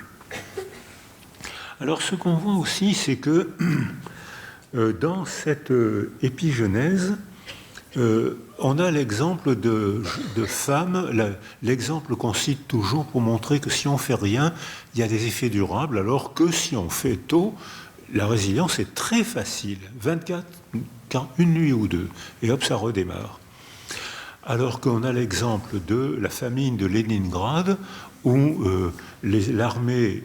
Alors ce qu'on voit aussi, c'est que dans cette épigenèse, on a l'exemple de femmes, l'exemple qu'on cite toujours pour montrer que si on ne fait rien, il y a des effets durables, alors que si on fait tôt, la résilience est très facile, 24, une nuit ou deux, et hop, ça redémarre. Alors qu'on a l'exemple de la famine de Leningrad, où l'armée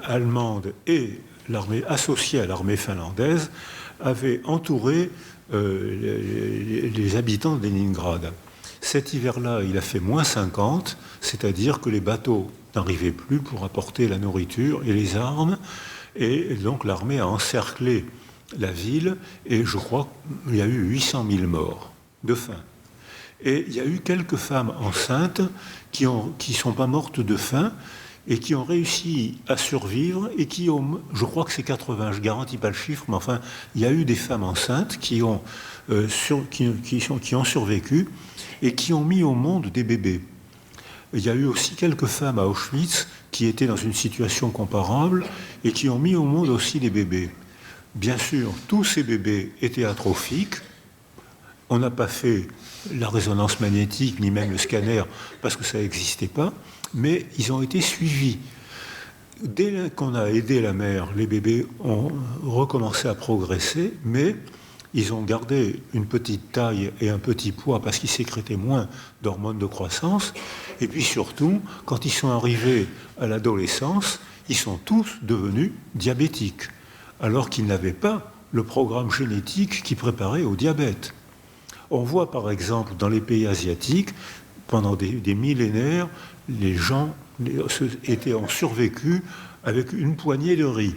allemande et l'armée associée à l'armée finlandaise avaient entouré les habitants de Leningrad. Cet hiver-là, il a fait moins 50, c'est-à-dire que les bateaux n'arrivaient plus pour apporter la nourriture et les armes, et donc l'armée a encerclé la ville, et je crois qu'il y a eu 800 000 morts de faim. Et il y a eu quelques femmes enceintes qui ne sont pas mortes de faim, et qui ont réussi à survivre, et qui ont, je crois que c'est 80, je ne garantis pas le chiffre, mais enfin, il y a eu des femmes enceintes qui ont survécu, et qui ont mis au monde des bébés. Il y a eu aussi quelques femmes à Auschwitz qui étaient dans une situation comparable et qui ont mis au monde aussi des bébés. Bien sûr, tous ces bébés étaient atrophiques. On n'a pas fait la résonance magnétique ni même le scanner parce que ça n'existait pas, mais ils ont été suivis. Dès qu'on a aidé la mère, les bébés ont recommencé à progresser, mais ils ont gardé une petite taille et un petit poids parce qu'ils sécrétaient moins d'hormones de croissance. Et puis surtout, quand ils sont arrivés à l'adolescence, ils sont tous devenus diabétiques, alors qu'ils n'avaient pas le programme génétique qui préparait au diabète. On voit par exemple dans les pays asiatiques, pendant des millénaires, les gens ont survécu avec une poignée de riz.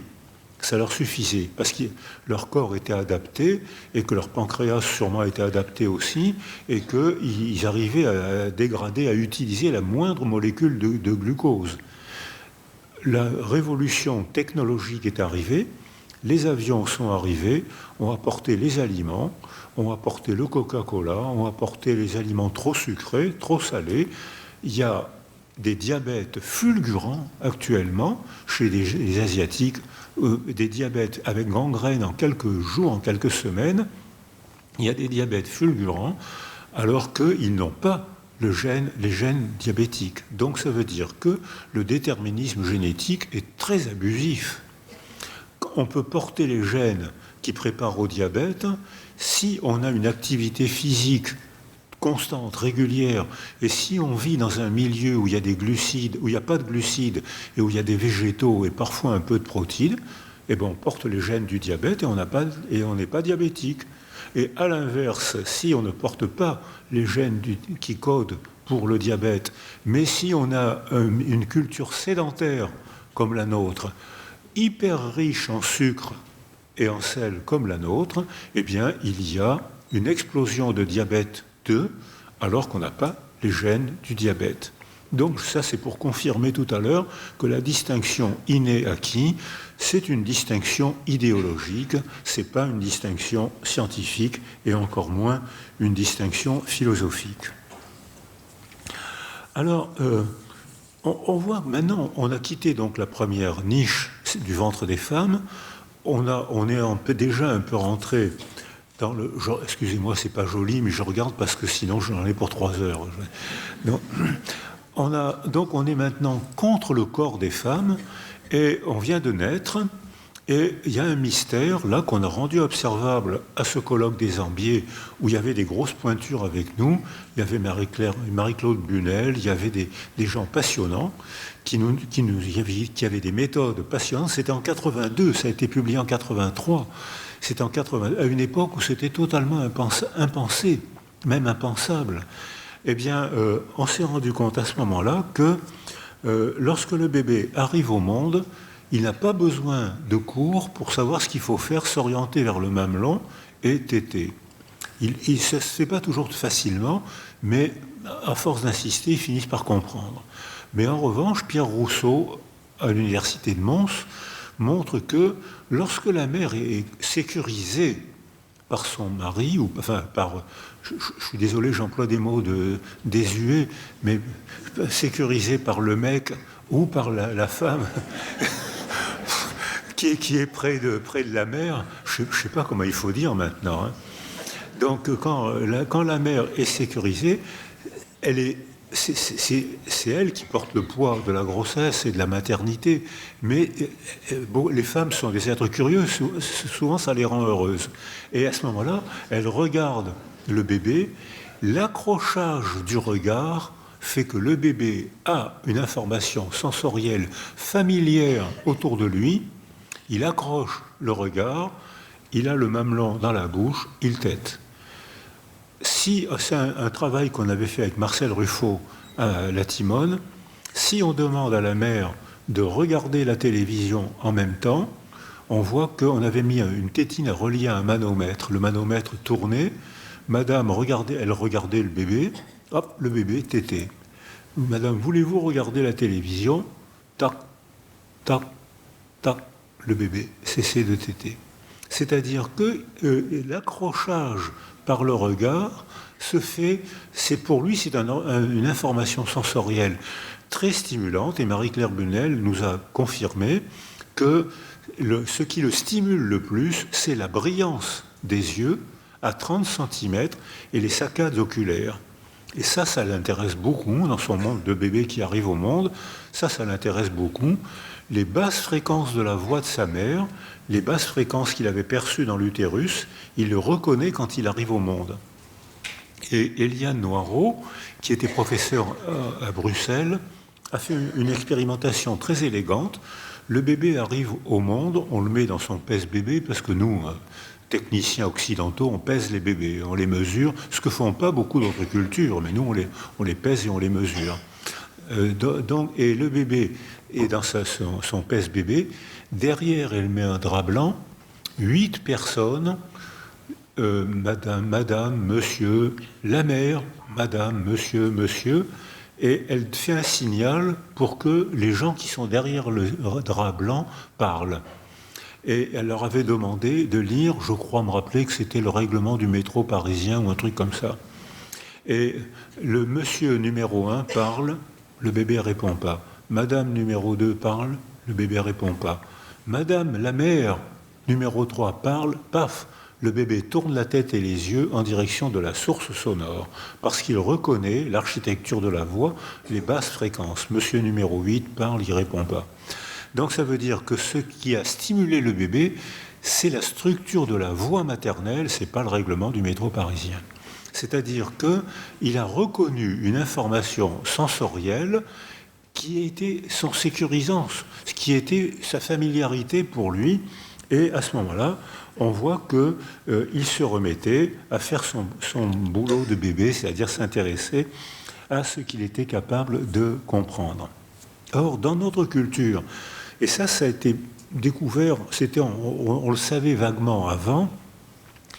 Ça leur suffisait, parce que leur corps était adapté, et que leur pancréas sûrement était adapté aussi, et qu'ils arrivaient à dégrader, à utiliser la moindre molécule de glucose. La révolution technologique est arrivée, les avions sont arrivés, ont apporté les aliments, ont apporté le Coca-Cola, ont apporté les aliments trop sucrés, trop salés. Il y a des diabètes fulgurants actuellement chez les Asiatiques, des diabètes avec gangrène en quelques jours, en quelques semaines. Il y a des diabètes fulgurants alors qu'ils n'ont pas les gènes diabétiques. Donc ça veut dire que le déterminisme génétique est très abusif. On peut porter les gènes qui préparent au diabète si on a une activité physique constante, régulière, et si on vit dans un milieu où il y a des glucides, où il n'y a pas de glucides, et où il y a des végétaux et parfois un peu de protéines, eh ben on porte les gènes du diabète et on n'est pas diabétique. Et à l'inverse, si on ne porte pas les gènes qui codent pour le diabète, mais si on a une culture sédentaire comme la nôtre, hyper riche en sucre et en sel comme la nôtre, eh bien il y a une explosion de diabète 2, alors qu'on n'a pas les gènes du diabète. Donc ça, c'est pour confirmer tout à l'heure que la distinction inné-acquis, c'est une distinction idéologique, c'est pas une distinction scientifique et encore moins une distinction philosophique. Alors, on voit maintenant, on a quitté donc la première niche du ventre des femmes, on est déjà un peu rentré dans le genre, excusez-moi, c'est pas joli, mais je regarde parce que sinon j'en ai pour 3 heures. Donc on est maintenant contre le corps des femmes et on vient de naître et il y a un mystère là qu'on a rendu observable à ce colloque des Ambiers où il y avait des grosses pointures avec nous. Il y avait Marie-Claude Bunel, il y avait des gens passionnants qui avaient des méthodes passionnantes. C'était en 82, ça a été publié en 83. C'est à une époque où c'était totalement impensé, même impensable. Eh bien, on s'est rendu compte à ce moment-là que lorsque le bébé arrive au monde, il n'a pas besoin de cours pour savoir ce qu'il faut faire, s'orienter vers le mamelon et téter. Il ne se fait pas toujours facilement, mais à force d'insister, ils finissent par comprendre. Mais en revanche, Pierre Rousseau, à l'université de Mons, montre que lorsque la mère est sécurisée par son mari, ou enfin par, je suis désolé, j'emploie des mots désuets, mais sécurisée par le mec ou par la femme qui est près de la mère, je ne sais pas comment il faut dire maintenant. Hein. Donc quand la mère est sécurisée, c'est elle qui porte le poids de la grossesse et de la maternité. Mais les femmes sont des êtres curieux, souvent ça les rend heureuses. Et à ce moment-là, elles regardent le bébé, l'accrochage du regard fait que le bébé a une information sensorielle familière autour de lui, il accroche le regard, il a le mamelon dans la bouche, il tète. Si c'est un travail qu'on avait fait avec Marcel Ruffo à la Timone, si on demande à la mère de regarder la télévision en même temps, on voit qu'on avait mis une tétine reliée à un manomètre. Le manomètre tournait, madame regardait, elle regardait le bébé, hop, le bébé tétait. Madame, voulez-vous regarder la télévision? Tac, tac, tac, le bébé cessait de téter. C'est-à-dire que l'accrochage par le regard se fait, pour lui, c'est une information sensorielle très stimulante, et Marie-Claire Bunel nous a confirmé que ce qui le stimule le plus, c'est la brillance des yeux à 30 cm et les saccades oculaires. Et ça l'intéresse beaucoup dans son monde de bébé qui arrive au monde, ça l'intéresse beaucoup. Les basses fréquences de la voix de sa mère, les basses fréquences qu'il avait perçues dans l'utérus, il le reconnaît quand il arrive au monde. Et Eliane Noireau, qui était professeure à Bruxelles, a fait une expérimentation très élégante. Le bébé arrive au monde, on le met dans son pèse-bébé, parce que nous, techniciens occidentaux, on pèse les bébés, on les mesure, ce que font pas beaucoup d'autres cultures, mais nous, on les pèse et on les mesure. Et le bébé est dans son pèse-bébé. Derrière, elle met un drap blanc, 8 personnes, madame, monsieur, la mère, madame, monsieur, et elle fait un signal pour que les gens qui sont derrière le drap blanc parlent. Et elle leur avait demandé de lire, je crois me rappeler que c'était le règlement du métro parisien ou un truc comme ça. Et le monsieur numéro 1 parle, le bébé répond pas. Madame numéro 2 parle, le bébé répond pas. Madame la mère numéro 3 parle, paf, le bébé tourne la tête et les yeux en direction de la source sonore, parce qu'il reconnaît l'architecture de la voix, les basses fréquences. Monsieur numéro 8 parle, il répond pas. Donc ça veut dire que ce qui a stimulé le bébé, c'est la structure de la voix maternelle, c'est pas le règlement du métro parisien. C'est-à-dire qu'il a reconnu une information sensorielle qui était son sécurisance, ce qui était sa familiarité pour lui. Et à ce moment-là, on voit qu'il se remettait à faire son boulot de bébé, c'est-à-dire s'intéresser à ce qu'il était capable de comprendre. Or, dans notre culture, et ça a été découvert, on le savait vaguement avant,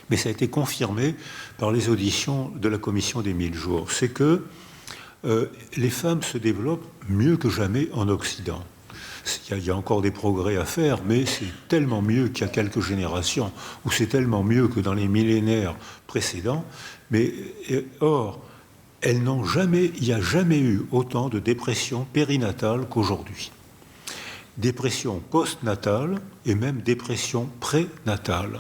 mais ça a été confirmé par les auditions de la commission des 1000 jours, c'est que les femmes se développent mieux que jamais en Occident. Il y a encore des progrès à faire, mais c'est tellement mieux qu'il y a quelques générations, ou c'est tellement mieux que dans les millénaires précédents. Or, il n'y a jamais eu autant de dépression périnatale qu'aujourd'hui. Dépression post-natale et même dépression prénatale.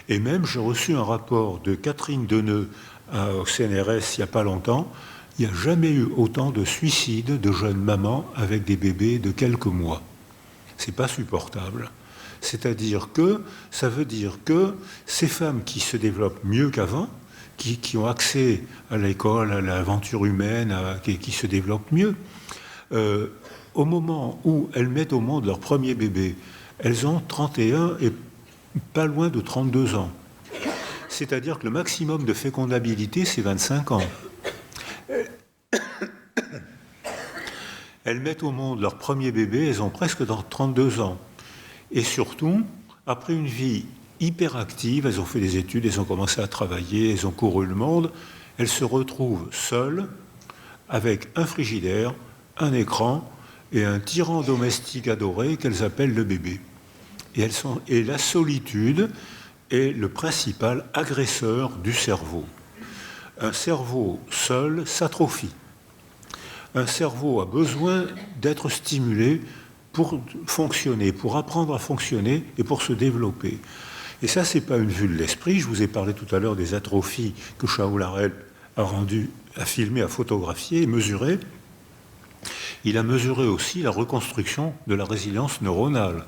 Et même, j'ai reçu un rapport de Catherine Deneux au CNRS il n'y a pas longtemps. Il n'y a jamais eu autant de suicides de jeunes mamans avec des bébés de quelques mois. C'est pas supportable. C'est-à-dire que ça veut dire que ces femmes qui se développent mieux qu'avant, qui ont accès à l'école, à l'aventure humaine, qui se développent mieux, au moment où elles mettent au monde leur premier bébé, elles ont 31 et pas loin de 32 ans. C'est-à-dire que le maximum de fécondabilité, c'est 25 ans. Elles mettent au monde leur premier bébé, elles ont presque 32 ans. Et surtout, après une vie hyperactive, elles ont fait des études, elles ont commencé à travailler, elles ont couru le monde, elles se retrouvent seules avec un frigidaire, un écran et un tyran domestique adoré qu'elles appellent le bébé. Et la solitude est le principal agresseur du cerveau. Un cerveau seul s'atrophie. Un cerveau a besoin d'être stimulé pour fonctionner, pour apprendre à fonctionner et pour se développer. Et ça, ce n'est pas une vue de l'esprit. Je vous ai parlé tout à l'heure des atrophies que Shaul Harel a filmé, a photographié et mesuré. Il a mesuré aussi la reconstruction de la résilience neuronale.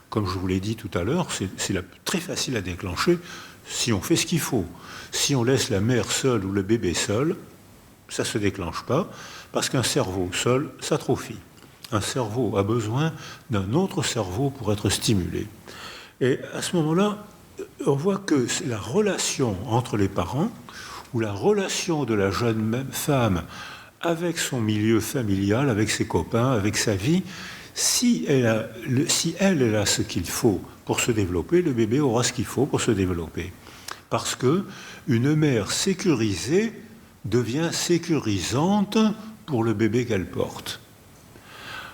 Comme je vous l'ai dit tout à l'heure, c'est très facile à déclencher si on fait ce qu'il faut. Si on laisse la mère seule ou le bébé seul, ça ne se déclenche pas, parce qu'un cerveau seul s'atrophie. Un cerveau a besoin d'un autre cerveau pour être stimulé. Et à ce moment-là, on voit que la relation entre les parents, ou la relation de la jeune femme avec son milieu familial, avec ses copains, avec sa vie, si elle a ce qu'il faut pour se développer, le bébé aura ce qu'il faut pour se développer. Parce que une mère sécurisée devient sécurisante pour le bébé qu'elle porte.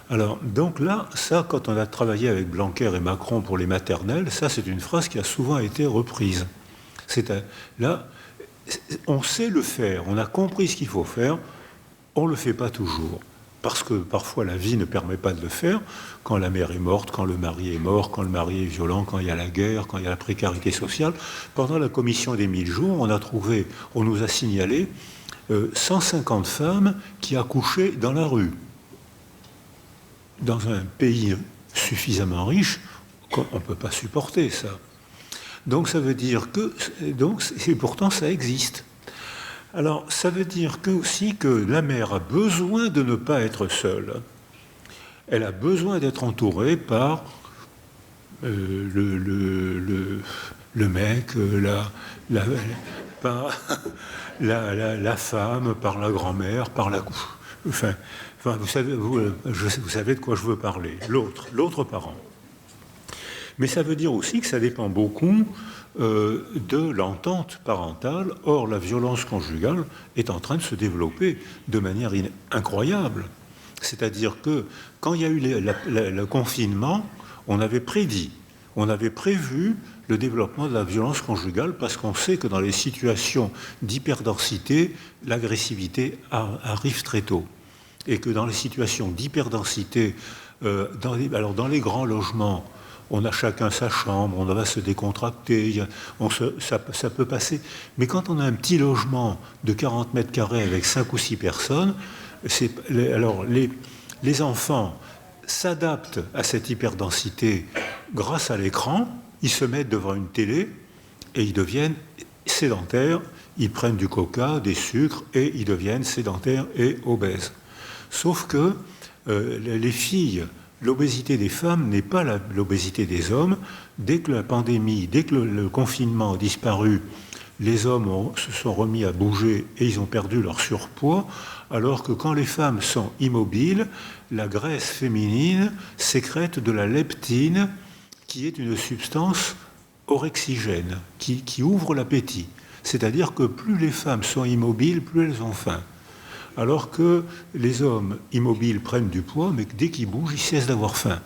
Alors, donc là, ça, quand on a travaillé avec Blanquer et Macron pour les maternelles, ça, c'est une phrase qui a souvent été reprise. Là, on sait le faire, on a compris ce qu'il faut faire, on ne le fait pas toujours. Parce que parfois la vie ne permet pas de le faire, quand la mère est morte, quand le mari est mort, quand le mari est violent, quand il y a la guerre, quand il y a la précarité sociale. Pendant la commission des 1000 jours, on nous a signalé 150 femmes qui accouchaient dans la rue. Dans un pays suffisamment riche, on ne peut pas supporter ça. Donc ça veut dire que... et pourtant ça existe. Alors, ça veut dire aussi que la mère a besoin de ne pas être seule. Elle a besoin d'être entourée par le mec, par la femme, par la grand-mère, par la... Enfin, vous savez de quoi je veux parler. L'autre parent. Mais ça veut dire aussi que ça dépend beaucoup de l'entente parentale. Or, la violence conjugale est en train de se développer de manière incroyable. C'est-à-dire que quand il y a eu le confinement, on avait prévu le développement de la violence conjugale parce qu'on sait que dans les situations d'hyperdensité, l'agressivité arrive très tôt. Et que dans les situations d'hyperdensité, dans les grands logements, on a chacun sa chambre, on va se décontracter, ça peut passer. Mais quand on a un petit logement de 40 mètres carrés avec 5 ou 6 personnes, les enfants s'adaptent à cette hyperdensité grâce à l'écran, ils se mettent devant une télé et ils deviennent sédentaires, ils prennent du coca, des sucres et ils deviennent sédentaires et obèses. Sauf que les filles... L'obésité des femmes n'est pas l'obésité des hommes. Dès que la pandémie, dès que le confinement a disparu, les hommes se sont remis à bouger et ils ont perdu leur surpoids, alors que quand les femmes sont immobiles, la graisse féminine sécrète de la leptine, qui est une substance orexigène, qui ouvre l'appétit. C'est-à-dire que plus les femmes sont immobiles, plus elles ont faim. Alors que les hommes immobiles prennent du poids, mais dès qu'ils bougent, ils cessent d'avoir faim.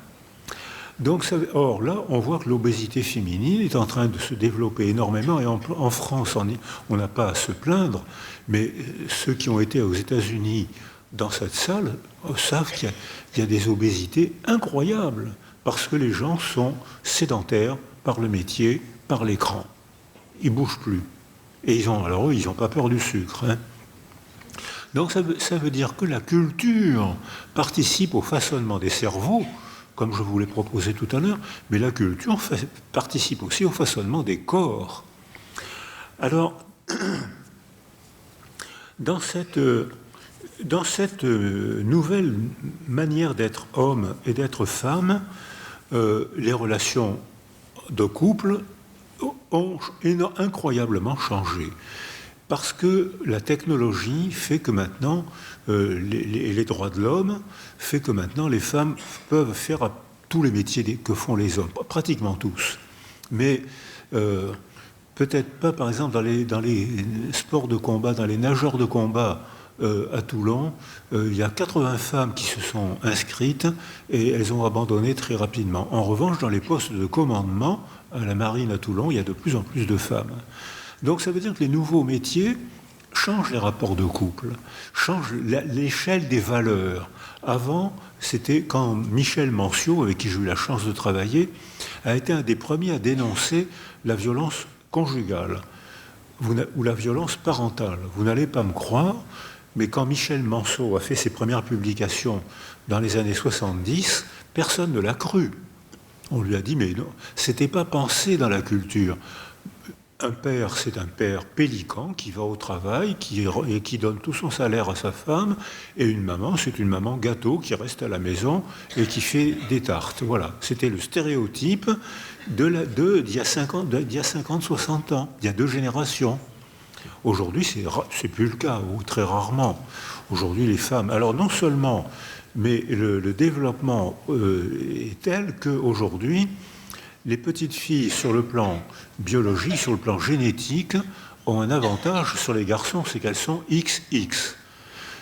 Donc, or là, on voit que l'obésité féminine est en train de se développer énormément, et en France, on n'a pas à se plaindre, mais ceux qui ont été aux États-Unis dans cette salle savent qu'il y a des obésités incroyables, parce que les gens sont sédentaires par le métier, par l'écran. Ils ne bougent plus. Et ils n'ont pas peur du sucre, hein. Donc ça veut dire que la culture participe au façonnement des cerveaux, comme je vous l'ai proposé tout à l'heure, mais la culture participe aussi au façonnement des corps. Alors, dans cette nouvelle manière d'être homme et d'être femme, les relations de couple ont incroyablement changé. Parce que la technologie fait que maintenant, les droits de l'homme fait que maintenant les femmes peuvent faire tous les métiers que font les hommes, pratiquement tous. Mais peut-être pas, par exemple, dans les sports de combat, dans les nageurs de combat à Toulon, il y a 80 femmes qui se sont inscrites et elles ont abandonné très rapidement. En revanche, dans les postes de commandement, à la marine à Toulon, il y a de plus en plus de femmes. Donc ça veut dire que les nouveaux métiers changent les rapports de couple, changent l'échelle des valeurs. Avant, c'était quand Michel Manciot, avec qui j'ai eu la chance de travailler, a été un des premiers à dénoncer la violence conjugale ou la violence parentale. Vous n'allez pas me croire, mais quand Michel Manciot a fait ses premières publications dans les années 70, personne ne l'a cru. On lui a dit, mais non, c'était pas pensé dans la culture. Un père, c'est un père pélican qui va au travail, et qui donne tout son salaire à sa femme, et une maman, c'est une maman gâteau qui reste à la maison et qui fait des tartes. Voilà, c'était le stéréotype d'il y a 50, 60 ans, il y a 2 générations. Aujourd'hui, c'est plus le cas, ou très rarement. Aujourd'hui, les femmes... Alors non seulement, mais le développement est tel qu'aujourd'hui, les petites filles, sur le plan biologique, sur le plan génétique, ont un avantage sur les garçons, c'est qu'elles sont XX.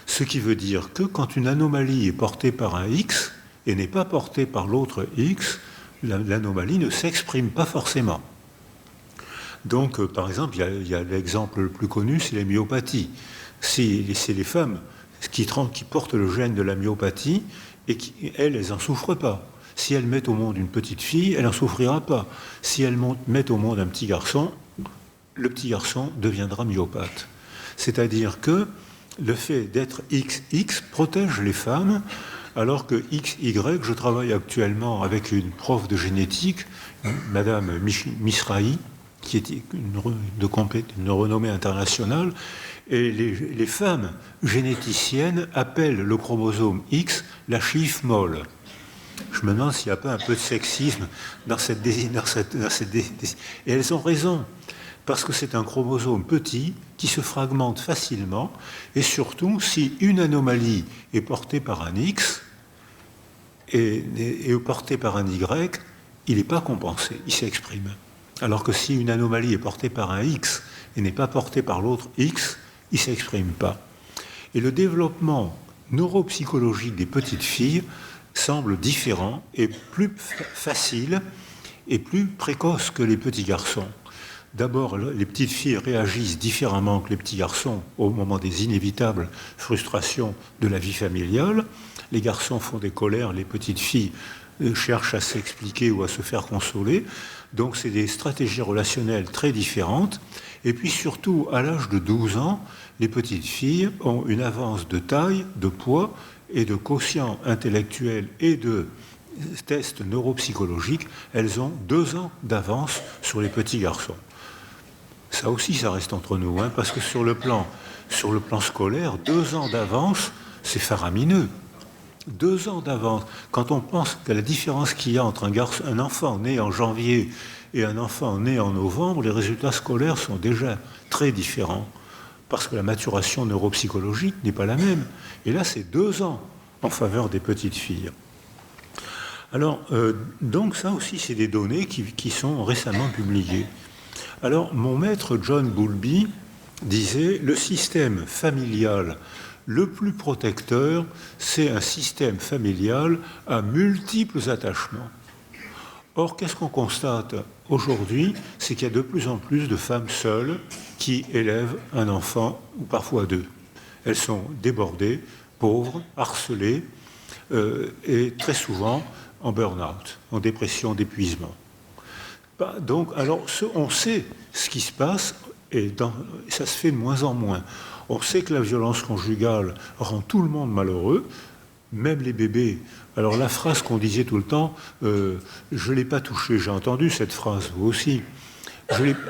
Ce qui veut dire que quand une anomalie est portée par un X et n'est pas portée par l'autre X, l'anomalie ne s'exprime pas forcément. Donc, par exemple, il y a l'exemple le plus connu, c'est les myopathies. C'est les femmes qui portent le gène de la myopathie et qui, elles n'en souffrent pas. Si elles mettent au monde une petite fille, elle n'en souffrira pas. Si elles mettent au monde un petit garçon, le petit garçon deviendra myopathe. C'est-à-dire que le fait d'être XX protège les femmes, alors que XY, je travaille actuellement avec une prof de génétique, Madame Misrahi, qui est une renommée internationale, et les femmes généticiennes appellent le chromosome X la chiffre molle. Je me demande s'il n'y a pas un peu de sexisme dans cette et elles ont raison, parce que c'est un chromosome petit qui se fragmente facilement, et surtout, si une anomalie est portée par un X et portée par un Y, il n'est pas compensé, il s'exprime. Alors que si une anomalie est portée par un X et n'est pas portée par l'autre X, il ne s'exprime pas. Et le développement neuropsychologique des petites filles semble différent et plus facile et plus précoce que les petits garçons. D'abord, les petites filles réagissent différemment que les petits garçons au moment des inévitables frustrations de la vie familiale. Les garçons font des colères, les petites filles cherchent à s'expliquer ou à se faire consoler. Donc c'est des stratégies relationnelles très différentes. Et puis surtout, à l'âge de 12 ans, les petites filles ont une avance de taille, de poids et de quotient intellectuel et de tests neuropsychologiques. Elles ont 2 ans d'avance sur les petits garçons. Ça aussi, ça reste entre nous, hein, parce que sur le plan scolaire, 2 ans d'avance, c'est faramineux. 2 ans d'avance. Quand on pense que la différence qu'il y a entre un enfant né en janvier et un enfant né en novembre, les résultats scolaires sont déjà très différents, parce que la maturation neuropsychologique n'est pas la même. Et là, c'est 2 ans en faveur des petites filles. Alors, donc ça aussi, c'est des données qui sont récemment publiées. Alors, mon maître John Bowlby disait « Le système familial le plus protecteur, c'est un système familial à multiples attachements. » Or, qu'est-ce qu'on constate aujourd'hui? C'est qu'il y a de plus en plus de femmes seules qui élèvent un enfant, ou parfois 2. Elles sont débordées, pauvres, harcelées, et très souvent en burn-out, en dépression d'épuisement. Donc, alors, on sait ce qui se passe, et ça se fait de moins en moins. On sait que la violence conjugale rend tout le monde malheureux, même les bébés. Alors la phrase qu'on disait tout le temps, je ne l'ai pas touché, j'ai entendu cette phrase, vous aussi.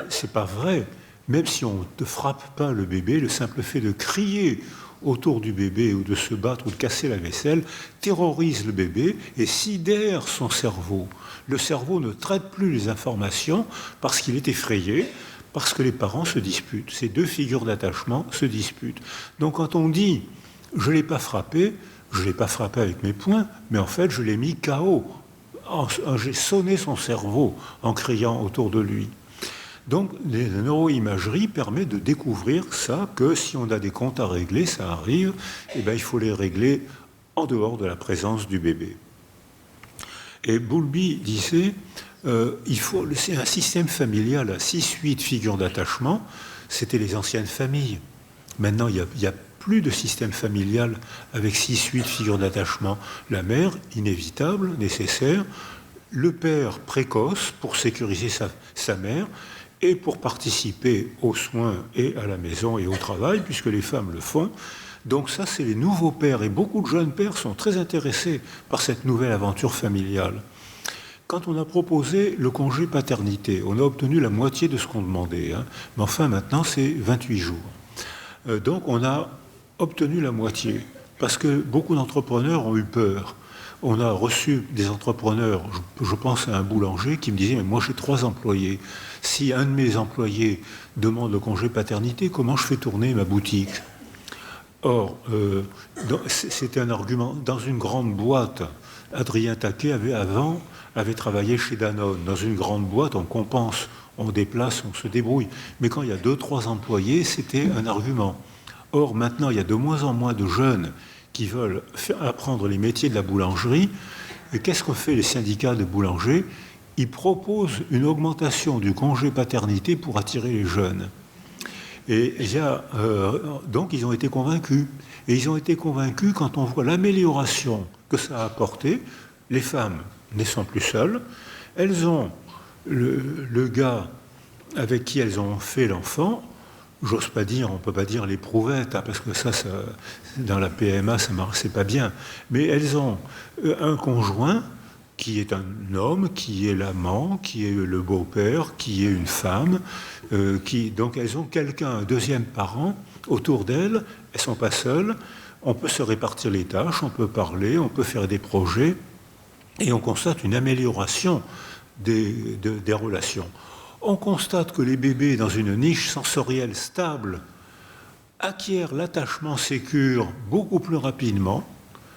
C'est pas vrai. Même si on ne frappe pas le bébé, le simple fait de crier autour du bébé ou de se battre ou de casser la vaisselle terrorise le bébé et sidère son cerveau. Le cerveau ne traite plus les informations parce qu'il est effrayé, parce que les parents se disputent. Ces 2 figures d'attachement se disputent. Donc quand on dit « je ne l'ai pas frappé », je ne l'ai pas frappé avec mes poings, mais en fait je l'ai mis KO j'ai sonné son cerveau en criant autour de lui. Donc, la neuroimagerie permet de découvrir ça, que si on a des comptes à régler, ça arrive, et bien il faut les régler en dehors de la présence du bébé. Et Bowlby disait, c'est un système familial à 6-8 figures d'attachement, c'était les anciennes familles. Maintenant, il n'y a plus de système familial avec 6-8 figures d'attachement. La mère, inévitable, nécessaire, le père, précoce, pour sécuriser sa mère, et pour participer aux soins et à la maison et au travail, puisque les femmes le font. Donc ça, c'est les nouveaux pères, et beaucoup de jeunes pères sont très intéressés par cette nouvelle aventure familiale. Quand on a proposé le congé paternité, on a obtenu la moitié de ce qu'on demandait, hein, mais enfin maintenant c'est 28 jours. Donc on a obtenu la moitié, parce que beaucoup d'entrepreneurs ont eu peur. On a reçu des entrepreneurs, je pense à un boulanger qui me disait « mais moi j'ai 3 employés, si un de mes employés demande le congé paternité, comment je fais tourner ma boutique ?» Or, c'était un argument. Dans une grande boîte, Adrien Taquet avait travaillé chez Danone. Dans une grande boîte, on compense, on déplace, on se débrouille. Mais quand il y a 2-3 employés, c'était un argument. Or, maintenant, il y a de moins en moins de jeunes qui veulent apprendre les métiers de la boulangerie. Et qu'est-ce qu'ont fait les syndicats de boulangers? Ils proposent une augmentation du congé paternité pour attirer les jeunes. Et donc ils ont été convaincus. Et ils ont été convaincus quand on voit l'amélioration que ça a apporté. Les femmes ne sont plus seules. Elles ont le gars avec qui elles ont fait l'enfant. J'ose pas dire, on peut pas dire l'éprouvette, hein, parce que ça, dans la PMA, c'est pas bien. Mais elles ont un conjoint qui est un homme, qui est l'amant, qui est le beau-père, qui est une femme, donc elles ont quelqu'un, un deuxième parent, autour d'elles, elles ne sont pas seules, on peut se répartir les tâches, on peut parler, on peut faire des projets, et on constate une amélioration des relations. On constate que les bébés, dans une niche sensorielle stable, acquièrent l'attachement sécure beaucoup plus rapidement,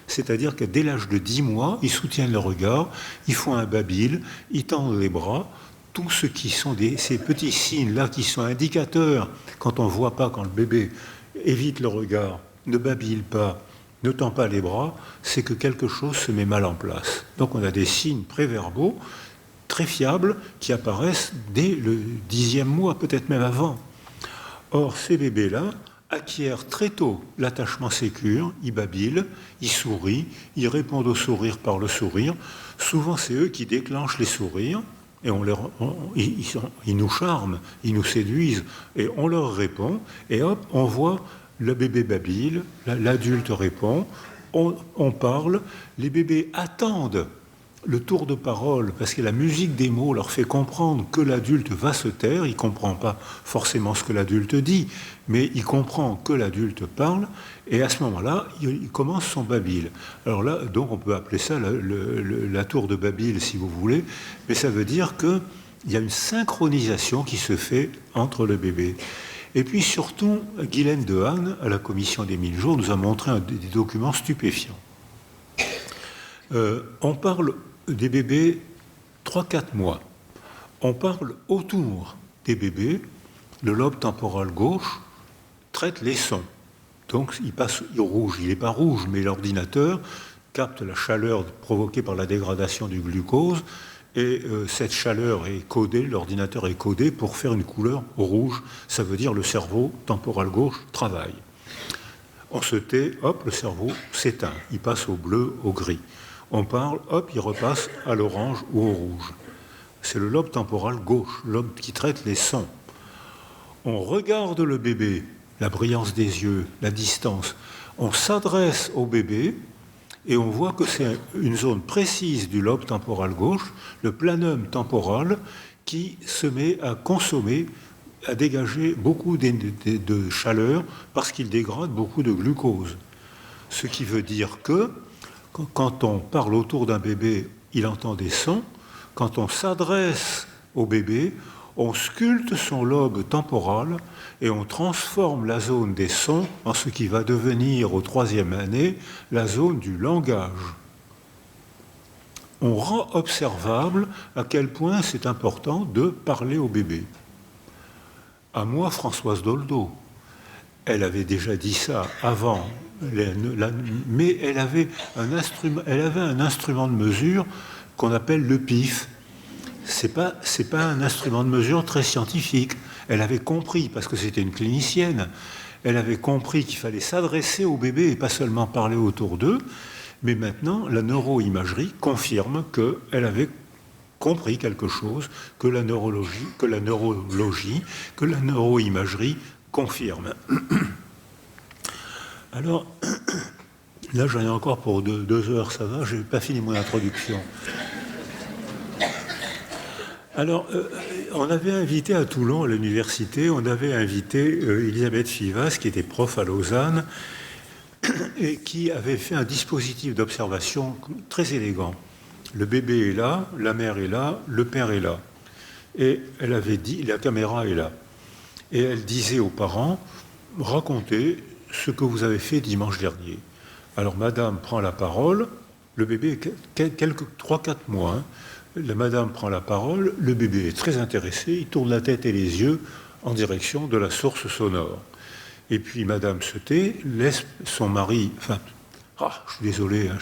c'est-à-dire que dès l'âge de 10 mois, ils soutiennent le regard, ils font un babil, ils tendent les bras, tout ce qui sont ces petits signes-là qui sont indicateurs, quand on ne voit pas, quand le bébé évite le regard, ne babille pas, ne tend pas les bras, c'est que quelque chose se met mal en place. Donc on a des signes préverbaux très fiables qui apparaissent dès le 10e mois, peut-être même avant. Or, ces bébés-là acquièrent très tôt l'attachement sécure, ils babillent, ils sourient, ils répondent au sourire par le sourire. Souvent, c'est eux qui déclenchent les sourires, et ils nous charment, ils nous séduisent, et on leur répond, et hop, on voit le bébé babille, l'adulte répond, on parle, les bébés attendent le tour de parole, parce que la musique des mots leur fait comprendre que l'adulte va se taire, il ne comprend pas forcément ce que l'adulte dit, mais il comprend que l'adulte parle, et à ce moment-là, il commence son babil. Alors là, donc on peut appeler ça la tour de Babil, si vous voulez, mais ça veut dire qu'il y a une synchronisation qui se fait entre le bébé. Et puis surtout, Guylaine Dehaene, à la commission des 1000 jours, nous a montré des documents stupéfiants. On parle des bébés 3-4 mois. On parle autour des bébés, le lobe temporal gauche traite les sons. Donc il passe au rouge, il n'est pas rouge, mais l'ordinateur capte la chaleur provoquée par la dégradation du glucose, et cette chaleur est codée, l'ordinateur est codé pour faire une couleur rouge, ça veut dire le cerveau temporal gauche travaille. On se tait, hop, le cerveau s'éteint, il passe au bleu, au gris. On parle, hop, il repasse à l'orange ou au rouge. C'est le lobe temporal gauche, le lobe qui traite les sons. On regarde le bébé, la brillance des yeux, la distance. On s'adresse au bébé et on voit que c'est une zone précise du lobe temporal gauche, le planum temporal, qui se met à consommer, à dégager beaucoup de chaleur parce qu'il dégrade beaucoup de glucose. Ce qui veut dire que quand on parle autour d'un bébé, il entend des sons. Quand on s'adresse au bébé, on sculpte son lobe temporal et on transforme la zone des sons en ce qui va devenir, au 3e année, la zone du langage. on rend observable à quel point c'est important de parler au bébé. À moi, Françoise Dolto, elle avait déjà dit ça avant, mais elle avait un instrument de mesure qu'on appelle le PIF. C'est pas un instrument de mesure très scientifique. Elle avait compris, parce que c'était une clinicienne, elle avait compris qu'il fallait s'adresser au bébé et pas seulement parler autour d'eux. Mais maintenant, la neuroimagerie confirme qu'elle avait compris quelque chose que la neuroimagerie confirme. Alors, là, j'en ai encore pour 2 heures, ça va, je n'ai pas fini mon introduction. Alors, on avait invité à Toulon, à l'université, on avait invité Elisabeth Fivas, qui était prof à Lausanne, et qui avait fait un dispositif d'observation très élégant. Le bébé est là, la mère est là, le père est là. Et elle avait dit, la caméra est là. Et elle disait aux parents, racontez ce que vous avez fait dimanche dernier. Alors madame prend la parole, le bébé est 3-4 mois, hein. La madame prend la parole, le bébé est très intéressé, il tourne la tête et les yeux en direction de la source sonore. Et puis madame se tait, laisse son mari, je suis désolé, hein,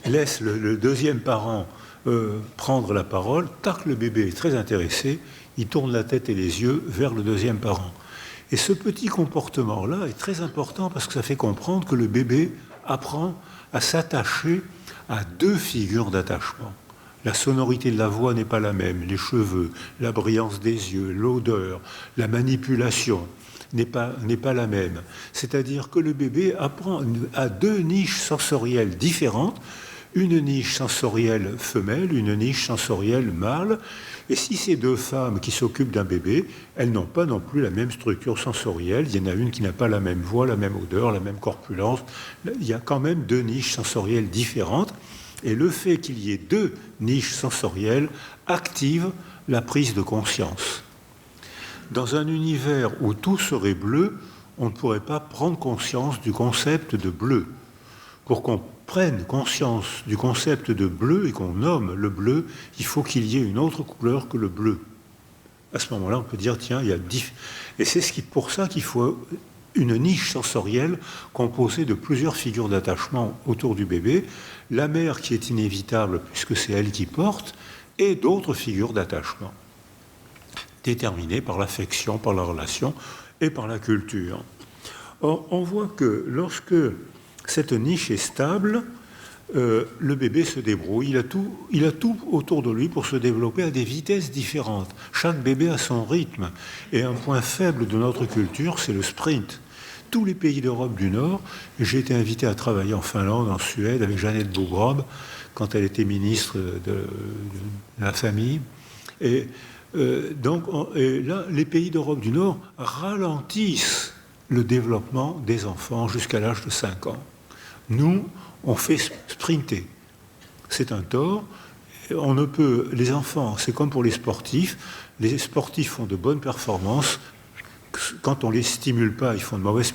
laisse le deuxième parent prendre la parole, tac, le bébé est très intéressé, il tourne la tête et les yeux vers le deuxième parent. Et ce petit comportement-là est très important parce que ça fait comprendre que le bébé apprend à s'attacher à 2 figures d'attachement. La sonorité de la voix n'est pas la même, les cheveux, la brillance des yeux, l'odeur, la manipulation n'est pas la même. C'est-à-dire que le bébé apprend à 2 niches sensorielles différentes, une niche sensorielle femelle, une niche sensorielle mâle. Et si ces 2 femmes qui s'occupent d'un bébé, elles n'ont pas non plus la même structure sensorielle, il y en a une qui n'a pas la même voix, la même odeur, la même corpulence, il y a quand même 2 niches sensorielles différentes. Et le fait qu'il y ait 2 niches sensorielles active la prise de conscience. Dans un univers où tout serait bleu, on ne pourrait pas prendre conscience du concept de bleu. Pour qu'on prenne conscience du concept de bleu et qu'on nomme le bleu, il faut qu'il y ait une autre couleur que le bleu. À ce moment-là, on peut dire, tiens, il y a... Et c'est pour ça qu'il faut une niche sensorielle composée de plusieurs figures d'attachement autour du bébé, la mère qui est inévitable puisque c'est elle qui porte, et d'autres figures d'attachement, déterminées par l'affection, par la relation et par la culture. Or, on voit que lorsque cette niche est stable, le bébé se débrouille, il a tout autour de lui pour se développer à des vitesses différentes. Chaque bébé a son rythme. Et un point faible de notre culture, c'est le sprint. Tous les pays d'Europe du Nord, j'ai été invité à travailler en Finlande, en Suède, avec Jeannette Bougrom, quand elle était ministre de la famille. Et là, les pays d'Europe du Nord ralentissent le développement des enfants jusqu'à l'âge de 5 ans. Nous, on fait sprinter. C'est un tort. On ne peut, les enfants, c'est comme pour les sportifs font de bonnes performances. Quand on ne les stimule pas, ils font de mauvaises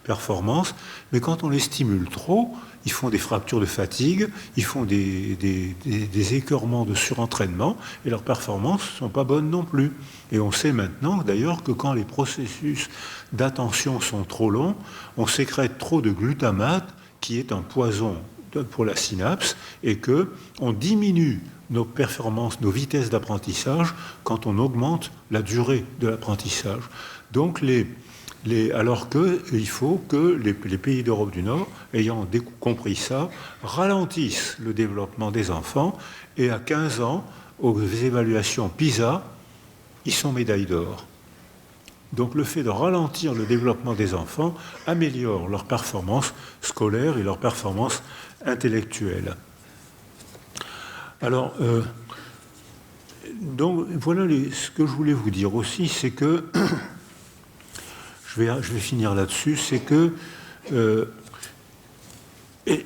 performances, mais quand on les stimule trop, ils font des fractures de fatigue, ils font des écœurements de surentraînement, et leurs performances ne sont pas bonnes non plus. Et on sait maintenant, d'ailleurs, que quand les processus d'attention sont trop longs, on sécrète trop de glutamate, qui est un poison pour la synapse, et qu'on diminue nos performances, nos vitesses d'apprentissage quand on augmente la durée de l'apprentissage. Donc, alors qu'il faut que les pays d'Europe du Nord, ayant compris ça, ralentissent le développement des enfants, et à 15 ans, aux évaluations PISA, ils sont médailles d'or. Donc le fait de ralentir le développement des enfants améliore leur performance scolaire et leur performance intellectuelle. Alors, donc voilà ce que je voulais vous dire aussi, c'est que, je vais finir là-dessus, c'est que il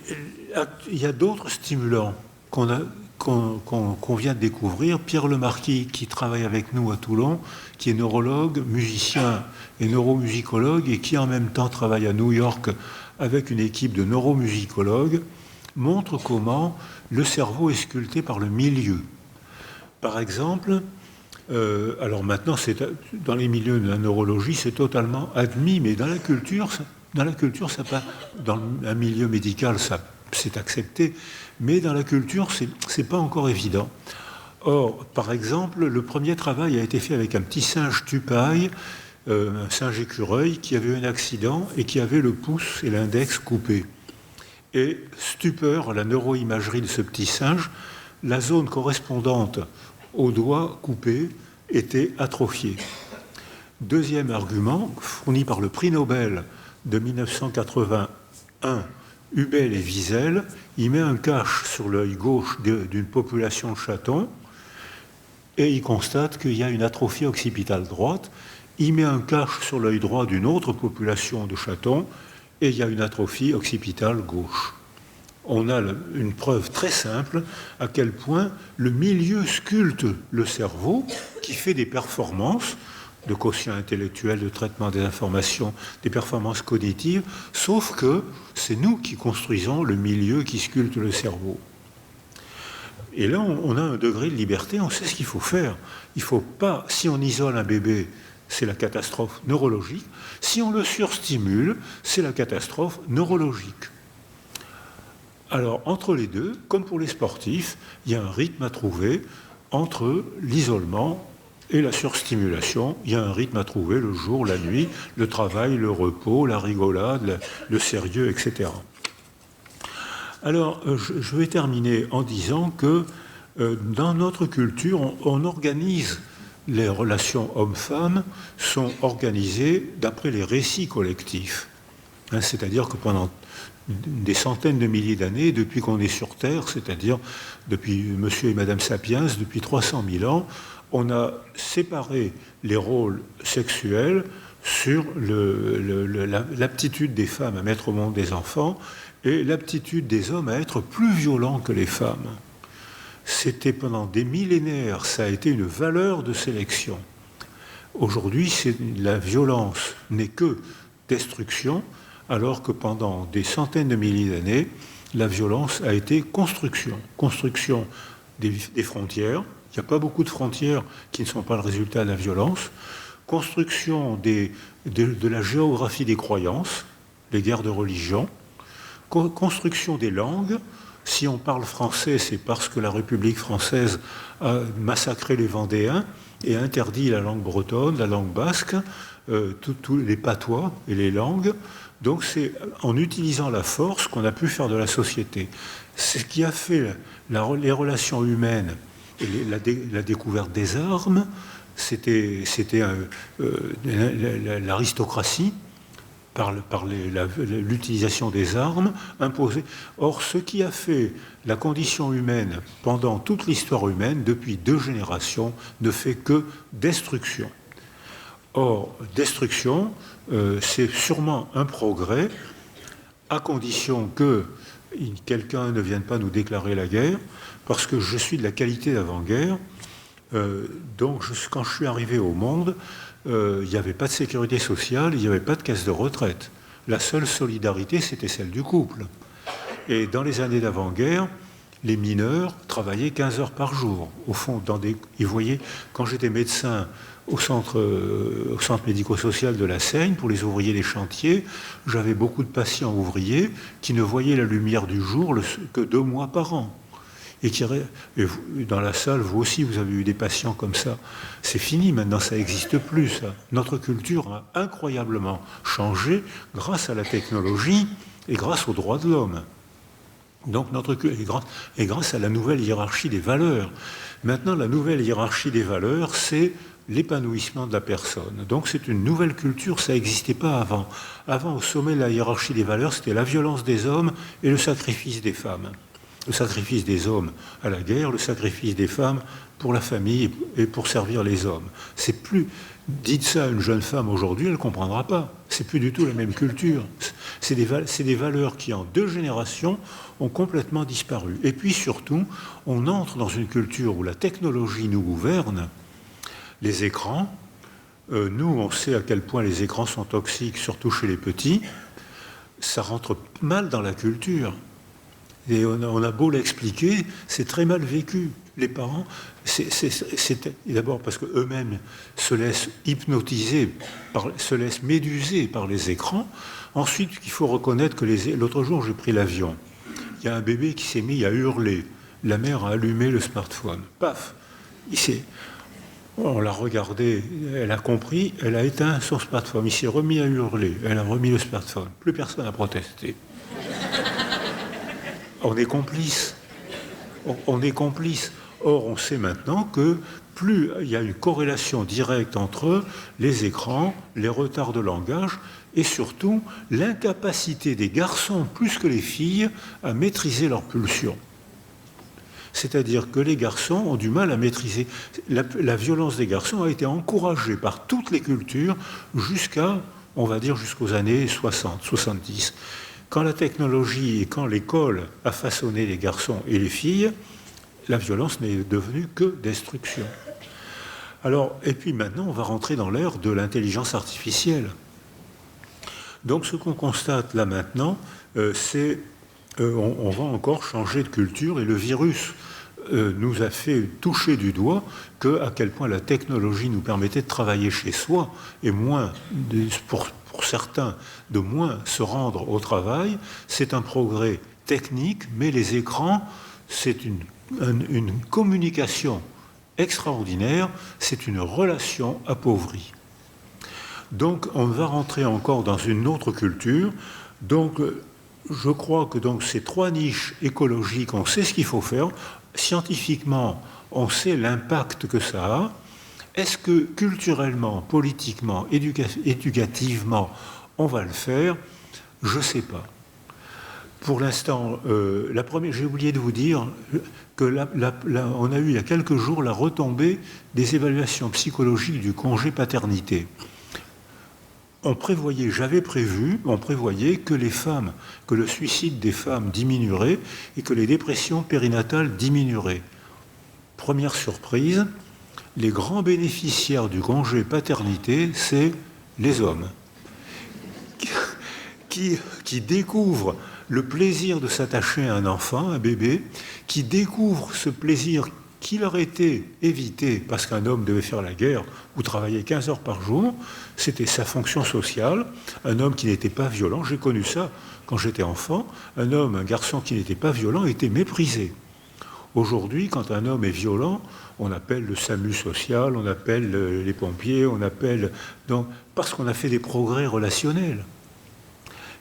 y a d'autres stimulants qu'on vient de découvrir. Pierre Lemarquis, qui travaille avec nous à Toulon, qui est neurologue, musicien et neuromusicologue, et qui en même temps travaille à New York avec une équipe de neuromusicologues, montrent comment le cerveau est sculpté par le milieu. Par exemple, alors maintenant, dans les milieux de la neurologie, c'est totalement admis, mais dans la culture, dans un milieu médical, ça c'est accepté, mais dans la culture, c'est pas encore évident. Or, par exemple, le premier travail a été fait avec un petit singe tupaille, un singe écureuil, qui avait eu un accident et qui avait le pouce et l'index coupés. Et stupeur à la neuroimagerie de ce petit singe, la zone correspondante au doigt coupé était atrophiée. Deuxième argument, fourni par le prix Nobel de 1981, Hubel et Wiesel, il met un cache sur l'œil gauche d'une population de chatons et il constate qu'il y a une atrophie occipitale droite. Il met un cache sur l'œil droit d'une autre population de chatons et il y a une atrophie occipitale gauche. On a une preuve très simple à quel point le milieu sculpte le cerveau qui fait des performances de quotient intellectuel, de traitement des informations, des performances cognitives, sauf que c'est nous qui construisons le milieu qui sculpte le cerveau. Et là, on a un degré de liberté, on sait ce qu'il faut faire. Il ne faut pas, si on isole un bébé, c'est la catastrophe neurologique. Si on le surstimule, c'est la catastrophe neurologique. Alors, entre les deux, comme pour les sportifs, il y a un rythme à trouver entre l'isolement et la surstimulation. Il y a un rythme à trouver le jour, la nuit, le travail, le repos, la rigolade, le sérieux, etc. Alors, je vais terminer en disant que dans notre culture, on organise les relations hommes-femmes sont organisées d'après les récits collectifs. C'est-à-dire que pendant des centaines de milliers d'années, depuis qu'on est sur Terre, c'est-à-dire depuis Monsieur et Madame Sapiens, depuis 300 000 ans, on a séparé les rôles sexuels sur l'aptitude des femmes à mettre au monde des enfants et l'aptitude des hommes à être plus violents que les femmes. C'était pendant des millénaires, ça a été une valeur de sélection. Aujourd'hui, la violence n'est que destruction, alors que pendant des centaines de milliers d'années, la violence a été construction. Construction des frontières. Il n'y a pas beaucoup de frontières qui ne sont pas le résultat de la violence. Construction de la géographie des croyances, les guerres de religion. Construction des langues. Si on parle français, c'est parce que la République française a massacré les Vendéens et interdit la langue bretonne, la langue basque, tous les patois et les langues. Donc c'est en utilisant la force qu'on a pu faire de la société. Ce qui a fait les relations humaines et la découverte des armes, c'était l'aristocratie, par l'utilisation des armes imposées. Or, ce qui a fait la condition humaine pendant toute l'histoire humaine, depuis 2 générations, ne fait que destruction. Or, destruction, c'est sûrement un progrès, à condition que quelqu'un ne vienne pas nous déclarer la guerre, parce que je suis de la qualité d'avant-guerre. Donc, quand je suis arrivé au monde, il n'y avait pas de sécurité sociale, il n'y avait pas de caisse de retraite. La seule solidarité, c'était celle du couple. Et dans les années d'avant-guerre, les mineurs travaillaient 15 heures par jour. Au fond, vous voyez, quand j'étais médecin au centre médico-social de la Seine, pour les ouvriers des chantiers, j'avais beaucoup de patients ouvriers qui ne voyaient la lumière du jour que 2 mois par an. Et dans la salle, vous aussi, vous avez eu des patients comme ça. C'est fini, maintenant, ça n'existe plus, ça. Notre culture a incroyablement changé grâce à la technologie et grâce aux droits de l'homme. Donc, et grâce à la nouvelle hiérarchie des valeurs. Maintenant, la nouvelle hiérarchie des valeurs, c'est l'épanouissement de la personne. Donc, c'est une nouvelle culture, ça n'existait pas avant. Avant, au sommet de la hiérarchie des valeurs, c'était la violence des hommes et le sacrifice des femmes. Le sacrifice des hommes à la guerre, le sacrifice des femmes pour la famille et pour servir les hommes. C'est plus. Dites ça à une jeune femme aujourd'hui, elle ne comprendra pas. C'est plus du tout la même culture. C'est des valeurs qui, en 2 générations, ont complètement disparu. Et puis surtout, on entre dans une culture où la technologie nous gouverne. Les écrans, nous, on sait à quel point les écrans sont toxiques, surtout chez les petits. Ça rentre mal dans la culture. Et on a beau l'expliquer, c'est très mal vécu. Les parents, d'abord parce qu'eux-mêmes se laissent hypnotiser, se laissent méduser par les écrans. Ensuite, il faut reconnaître que l'autre jour, j'ai pris l'avion. Il y a un bébé qui s'est mis à hurler. La mère a allumé le smartphone. Paf! On l'a regardé, elle a compris, elle a éteint son smartphone. Il s'est remis à hurler, elle a remis le smartphone. Plus personne n'a protesté. On est complices. On est complices. Or, on sait maintenant que plus il y a une corrélation directe entre les écrans, les retards de langage et surtout l'incapacité des garçons, plus que les filles, à maîtriser leurs pulsions. C'est-à-dire que les garçons ont du mal à maîtriser. La violence des garçons a été encouragée par toutes les cultures jusqu'aux années 60, 70. Quand la technologie et quand l'école a façonné les garçons et les filles, la violence n'est devenue que destruction. Alors, et puis maintenant, on va rentrer dans l'ère de l'intelligence artificielle. Donc, ce qu'on constate là maintenant, c'est on va encore changer de culture et le virus nous a fait toucher du doigt à quel point la technologie nous permettait de travailler chez soi et moins, pour certains, de moins se rendre au travail. C'est un progrès technique, mais les écrans, c'est une communication extraordinaire, c'est une relation appauvrie. Donc on va rentrer encore dans une autre culture. Donc je crois que ces trois niches écologiques, on sait ce qu'il faut faire. Scientifiquement, on sait l'impact que ça a. Est-ce que culturellement, politiquement, éducativement, on va le faire? Je ne sais pas. Pour l'instant, j'ai oublié de vous dire que on a eu il y a quelques jours la retombée des évaluations psychologiques du congé paternité. On prévoyait que le suicide des femmes diminuerait et que les dépressions périnatales diminueraient. Première surprise, les grands bénéficiaires du congé paternité, c'est les hommes qui découvrent le plaisir de s'attacher à un enfant, un bébé, qui découvrent ce plaisir qui leur était évité parce qu'un homme devait faire la guerre ou travailler 15 heures par jour, c'était sa fonction sociale. Un homme qui n'était pas violent, j'ai connu ça quand j'étais enfant, un garçon qui n'était pas violent était méprisé. Aujourd'hui, quand un homme est violent, on appelle le SAMU social, on appelle les pompiers, parce qu'on a fait des progrès relationnels.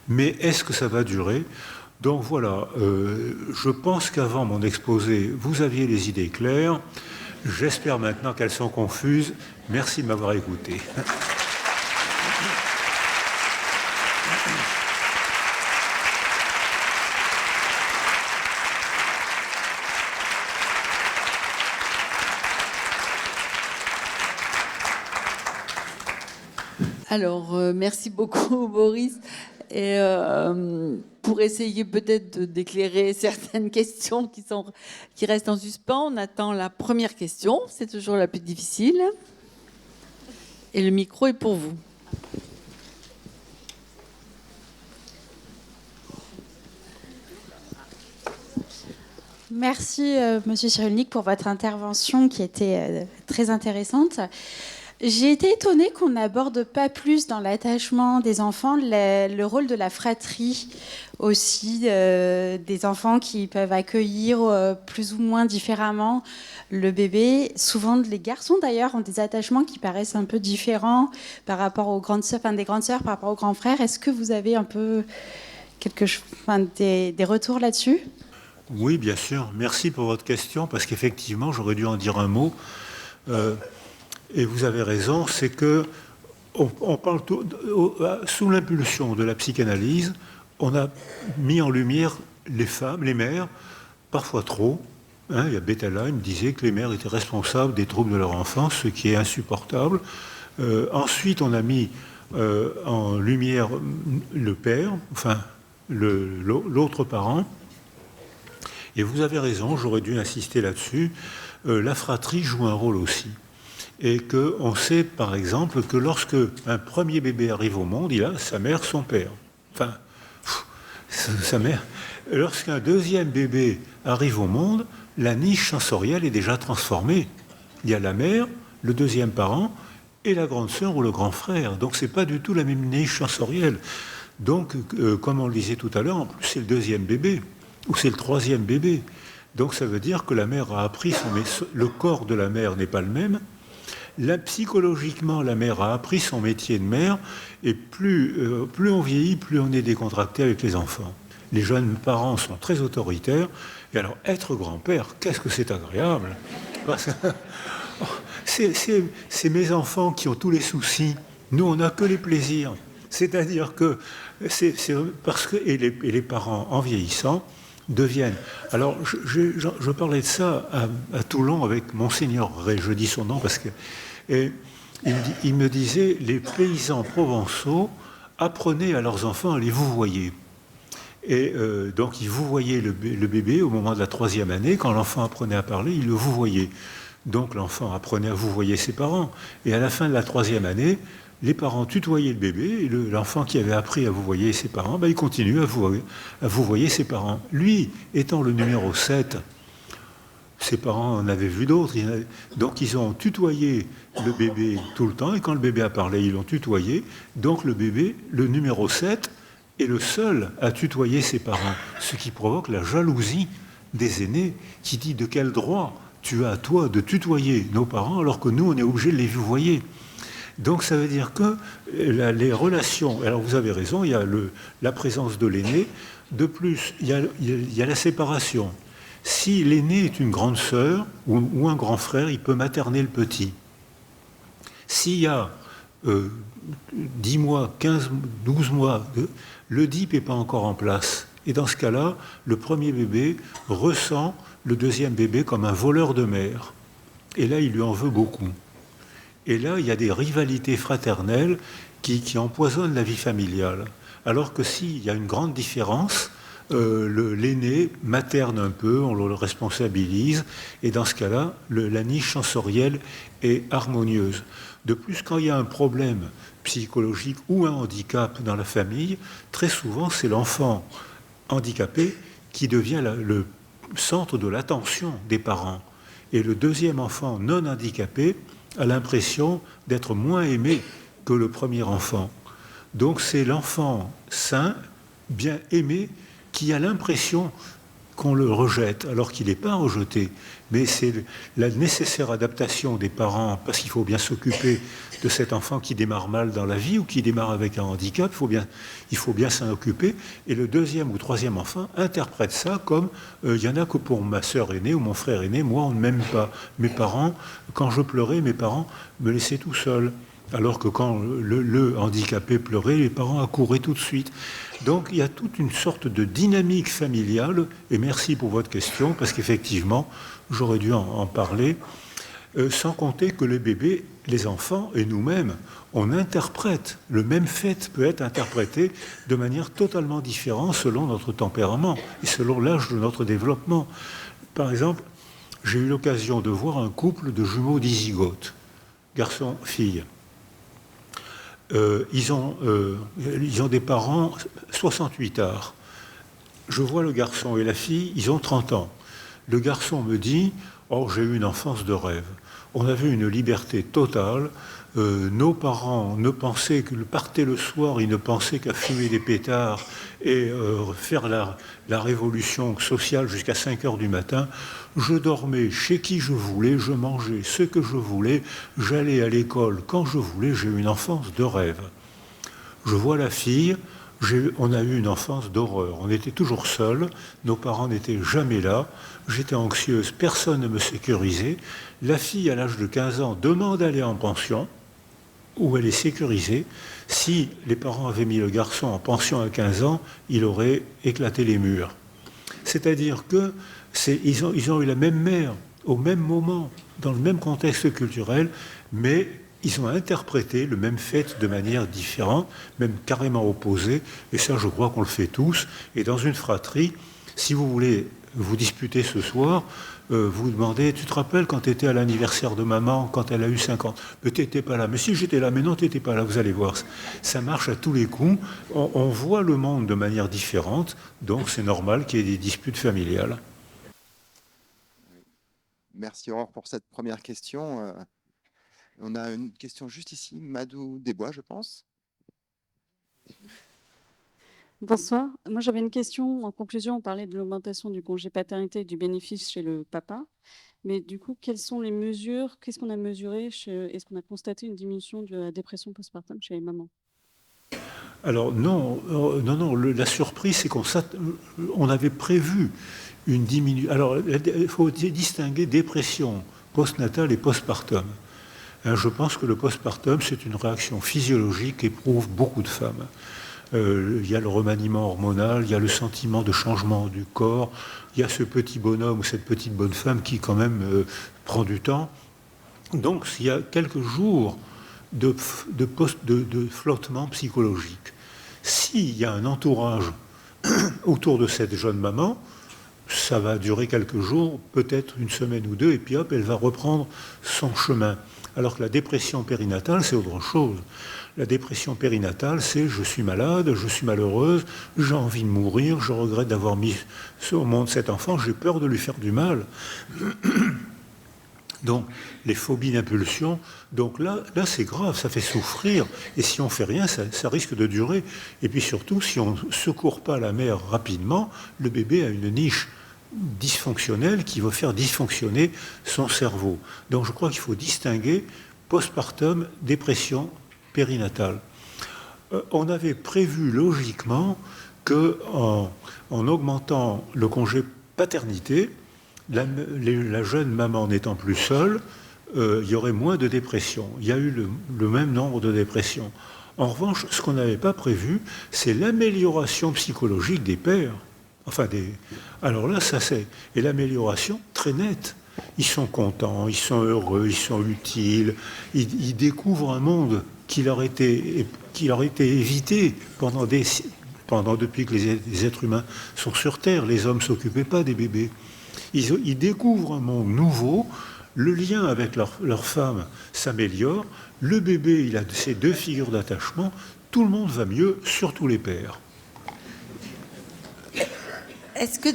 Mais est-ce que ça va durer ? Donc voilà, je pense qu'avant mon exposé, vous aviez les idées claires. J'espère maintenant qu'elles sont confuses. Merci de m'avoir écouté. Alors, merci beaucoup, Boris. Et pour essayer peut-être d'éclairer certaines questions qui restent en suspens, on attend la première question. C'est toujours la plus difficile. Et le micro est pour vous. Merci, Monsieur Cyrulnik, pour votre intervention qui était très intéressante. J'ai été étonnée qu'on n'aborde pas plus dans l'attachement des enfants le rôle de la fratrie aussi, des enfants qui peuvent accueillir plus ou moins différemment le bébé. Souvent, les garçons d'ailleurs ont des attachements qui paraissent un peu différents par rapport aux grandes sœurs, des grandes sœurs par rapport aux grands frères. Est-ce que vous avez un peu des retours là-dessus ? Oui, bien sûr. Merci pour votre question, parce qu'effectivement, j'aurais dû en dire un mot. Et vous avez raison, c'est que on parle sous l'impulsion de la psychanalyse, on a mis en lumière les femmes, les mères, parfois trop. Il y a Bettelheim disait que les mères étaient responsables des troubles de leur enfance, ce qui est insupportable. Ensuite, on a mis en lumière le père, enfin l'autre parent. Et vous avez raison, j'aurais dû insister là-dessus. La fratrie joue un rôle aussi. Et qu'on sait, par exemple, que lorsque un premier bébé arrive au monde, il a sa mère, son père. Enfin, sa mère. lorsqu'un deuxième bébé arrive au monde, la niche sensorielle est déjà transformée. Il y a la mère, le deuxième parent et la grande sœur ou le grand frère. Donc ce n'est pas du tout la même niche sensorielle. Donc, comme on le disait tout à l'heure, en plus c'est le deuxième bébé ou c'est le troisième bébé. Donc ça veut dire que la mère a appris, le corps de la mère n'est pas le même. Psychologiquement, la mère a appris son métier de mère, et plus on vieillit, plus on est décontracté avec les enfants. Les jeunes parents sont très autoritaires, et alors être grand-père, qu'est-ce que c'est agréable! Parce que c'est mes enfants qui ont tous les soucis, nous on n'a que les plaisirs. C'est-à-dire que parce que et les parents, en vieillissant, deviennent... Alors, je parlais de ça à Toulon avec Monseigneur Ray, je dis son nom parce que... Et il me disait, les paysans provençaux apprenaient à leurs enfants à les vouvoyer. Et donc, ils vouvoyaient le bébé au moment de la 3e année. Quand l'enfant apprenait à parler, ils le vouvoyaient. Donc, l'enfant apprenait à vouvoyer ses parents. Et à la fin de la 3e année, les parents tutoyaient le bébé, et l'enfant qui avait appris à vouvoyer ses parents, il continue à vouvoyer ses parents. Lui, étant le numéro 7, ses parents en avaient vu d'autres, donc ils ont tutoyé le bébé tout le temps, et quand le bébé a parlé, ils l'ont tutoyé. Donc le bébé, le numéro 7, est le seul à tutoyer ses parents, ce qui provoque la jalousie des aînés, qui dit de quel droit tu as, toi, de tutoyer nos parents, alors que nous, on est obligé de les vouvoyer. Donc ça veut dire que les relations... Alors vous avez raison, il y a la présence de l'aîné. De plus, il y a la séparation. Si l'aîné est une grande sœur ou un grand frère, il peut materner le petit. S'il y a 10 mois, 15, 12 mois, le DIP n'est pas encore en place. Et dans ce cas-là, le premier bébé ressent le deuxième bébé comme un voleur de mère. Et là, il lui en veut beaucoup. Et là, il y a des rivalités fraternelles qui empoisonnent la vie familiale. Alors que s'il y a une grande différence, l'aîné materne un peu, on le responsabilise, et dans ce cas-là, la niche sensorielle est harmonieuse. De plus, quand il y a un problème psychologique ou un handicap dans la famille, très souvent, c'est l'enfant handicapé qui devient le centre de l'attention des parents. Et le deuxième enfant non handicapé a l'impression d'être moins aimé que le premier enfant. Donc c'est l'enfant sain, bien aimé, qui a l'impression qu'on le rejette, alors qu'il n'est pas rejeté. Mais c'est la nécessaire adaptation des parents, parce qu'il faut bien s'occuper de cet enfant qui démarre mal dans la vie ou qui démarre avec un handicap, il faut bien s'en occuper. Et le deuxième ou troisième enfant interprète ça comme il n'y en a que pour ma sœur aînée ou mon frère aîné, moi on ne m'aime pas. Mes parents, quand je pleurais, mes parents me laissaient tout seul. Alors que quand le handicapé pleurait, les parents accouraient tout de suite. Donc il y a toute une sorte de dynamique familiale, et merci pour votre question, parce qu'effectivement, j'aurais dû en parler, sans compter que les bébés, les enfants et nous-mêmes, on interprète, le même fait peut être interprété de manière totalement différente selon notre tempérament et selon l'âge de notre développement. Par exemple, j'ai eu l'occasion de voir un couple de jumeaux dizygotes, garçon-fille. Ils ont des parents 68 arts. Je vois le garçon et la fille, ils ont 30 ans. Le garçon me dit « Oh, j'ai eu une enfance de rêve. On avait une liberté totale. Nos parents ne pensaient que partaient le soir, ils ne pensaient qu'à fumer des pétards et faire la révolution sociale jusqu'à 5 heures du matin. Je dormais chez qui je voulais, je mangeais ce que je voulais, j'allais à l'école quand je voulais, j'ai eu une enfance de rêve. Je vois la fille, on a eu une enfance d'horreur. On était toujours seuls, nos parents n'étaient jamais là, j'étais anxieuse, personne ne me sécurisait. La fille, à l'âge de 15 ans, demande d'aller en pension, où elle est sécurisée. Si les parents avaient mis le garçon en pension à 15 ans, il aurait éclaté les murs. C'est-à-dire qu'ils ont eu la même mère, au même moment, dans le même contexte culturel, mais ils ont interprété le même fait de manière différente, même carrément opposée, et ça je crois qu'on le fait tous. Et dans une fratrie, si vous voulez vous disputez ce soir, vous demandez, tu te rappelles quand tu étais à l'anniversaire de maman, quand elle a eu 50 ans? Mais tu n'étais pas là. Mais si, j'étais là. Mais non, tu n'étais pas là. Vous allez voir. Ça marche à tous les coups. On voit le monde de manière différente. Donc, c'est normal qu'il y ait des disputes familiales. Merci Aurore pour cette première question. On a une question juste ici, Madou Desbois, je pense. Bonsoir. Moi, j'avais une question. En conclusion, on parlait de l'augmentation du congé paternité et du bénéfice chez le papa. Mais du coup, quelles sont les mesures? Qu'est-ce qu'on a mesuré? Est-ce qu'on a constaté une diminution de la dépression postpartum chez les mamans? Alors non, la surprise, c'est qu'on avait prévu une diminution. Alors, il faut distinguer dépression postnatale et postpartum. Je pense que le postpartum, c'est une réaction physiologique qu'éprouvent beaucoup de femmes. Il y a le remaniement hormonal, il y a le sentiment de changement du corps, il y a ce petit bonhomme ou cette petite bonne femme qui quand même prend du temps. Donc il y a quelques jours de flottement psychologique. S'il y a un entourage autour de cette jeune maman, ça va durer quelques jours, peut-être une semaine ou deux, et puis hop, elle va reprendre son chemin. Alors que la dépression périnatale, c'est autre chose. La dépression périnatale, c'est je suis malade, je suis malheureuse, j'ai envie de mourir, je regrette d'avoir mis au monde cet enfant, j'ai peur de lui faire du mal. Donc, les phobies d'impulsion, donc là c'est grave, ça fait souffrir, et si on ne fait rien, ça risque de durer. Et puis surtout, si on ne secourt pas la mère rapidement, le bébé a une niche dysfonctionnelle qui va faire dysfonctionner son cerveau. Donc je crois qu'il faut distinguer postpartum, dépression périnatale. On avait prévu logiquement qu'en augmentant le congé paternité, la jeune maman n'étant plus seule, il y aurait moins de dépression. Il y a eu le même nombre de dépressions. En revanche, ce qu'on n'avait pas prévu, c'est l'amélioration psychologique des pères. Alors là, ça c'est... Et l'amélioration très nette. Ils sont contents, ils sont heureux, ils sont utiles. Ils découvrent un monde qui leur était évité depuis que les êtres humains sont sur Terre. Les hommes ne s'occupaient pas des bébés. Ils découvrent un monde nouveau. Le lien avec leur femme s'améliore. Le bébé, il a ses deux figures d'attachement. Tout le monde va mieux, surtout les pères. Est-ce que...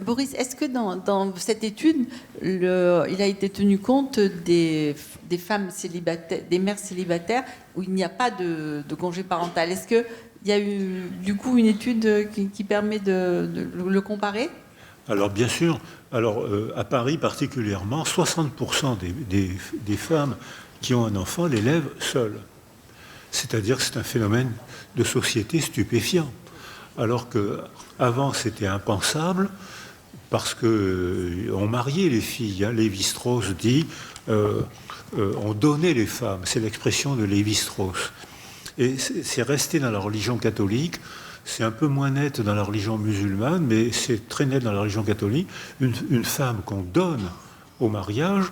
Boris, est-ce que dans cette étude, il a été tenu compte des femmes célibataires, des mères célibataires où il n'y a pas de congé parental? Est-ce qu'il y a eu du coup une étude qui permet de le comparer? Alors bien sûr, à Paris particulièrement, 60% des femmes qui ont un enfant l'élèvent seules. C'est-à-dire que c'est un phénomène de société stupéfiant. Alors qu'avant, c'était impensable, parce qu'on mariait les filles. Hein. Lévi-Strauss dit on donnait les femmes. C'est l'expression de Lévi-Strauss. Et c'est resté dans la religion catholique. C'est un peu moins net dans la religion musulmane, mais c'est très net dans la religion catholique. Une femme qu'on donne au mariage,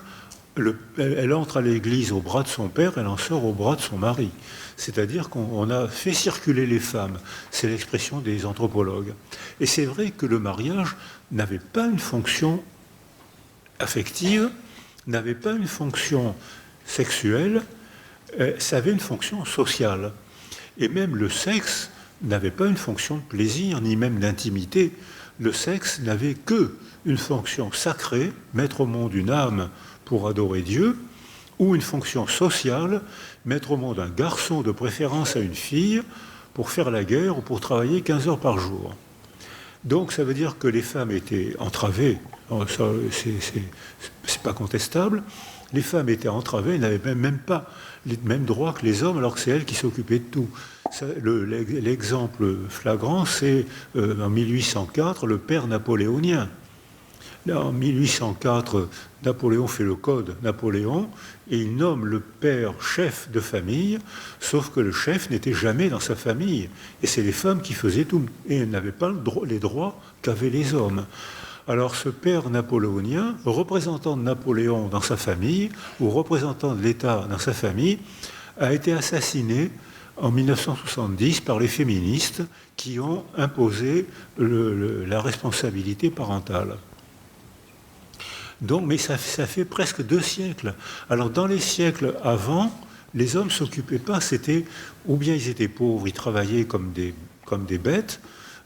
elle entre à l'église au bras de son père, elle en sort au bras de son mari. C'est-à-dire qu'on a fait circuler les femmes. C'est l'expression des anthropologues. Et c'est vrai que le mariage n'avait pas une fonction affective, n'avait pas une fonction sexuelle, ça avait une fonction sociale. Et même le sexe n'avait pas une fonction de plaisir, ni même d'intimité. Le sexe n'avait qu'une fonction sacrée, mettre au monde une âme pour adorer Dieu, ou une fonction sociale, mettre au monde un garçon de préférence à une fille pour faire la guerre ou pour travailler 15 heures par jour. Donc ça veut dire que les femmes étaient entravées, ça c'est pas contestable, les femmes étaient entravées, elles n'avaient même pas les mêmes droits que les hommes alors que c'est elles qui s'occupaient de tout. L'exemple flagrant, c'est en 1804, le père napoléonien. Là, en 1804, Napoléon fait le code Napoléon et il nomme le père chef de famille, sauf que le chef n'était jamais dans sa famille. Et c'est les femmes qui faisaient tout. Et elles n'avaient pas les droits qu'avaient les hommes. Alors ce père napoléonien, représentant de Napoléon dans sa famille, ou représentant de l'État dans sa famille, a été assassiné en 1970 par les féministes qui ont imposé la responsabilité parentale. Donc, mais ça fait presque 2 siècles. Alors, dans les siècles avant, les hommes ne s'occupaient pas, c'était, ou bien ils étaient pauvres, ils travaillaient comme des bêtes,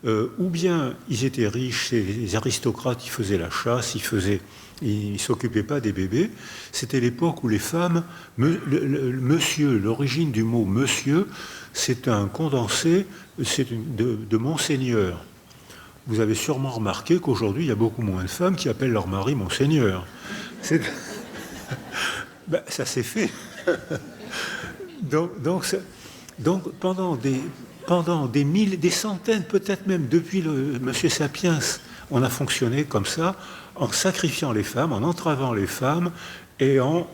ou bien ils étaient riches, les aristocrates, ils faisaient la chasse, ils ne s'occupaient pas des bébés. C'était l'époque où les femmes, monsieur, l'origine du mot monsieur, c'est un condensé de monseigneur. Vous avez sûrement remarqué qu'aujourd'hui, il y a beaucoup moins de femmes qui appellent leur mari monseigneur. Ben, ça s'est fait. Donc pendant des centaines, peut-être même depuis Monsieur Sapiens, on a fonctionné comme ça, en sacrifiant les femmes, en entravant les femmes et en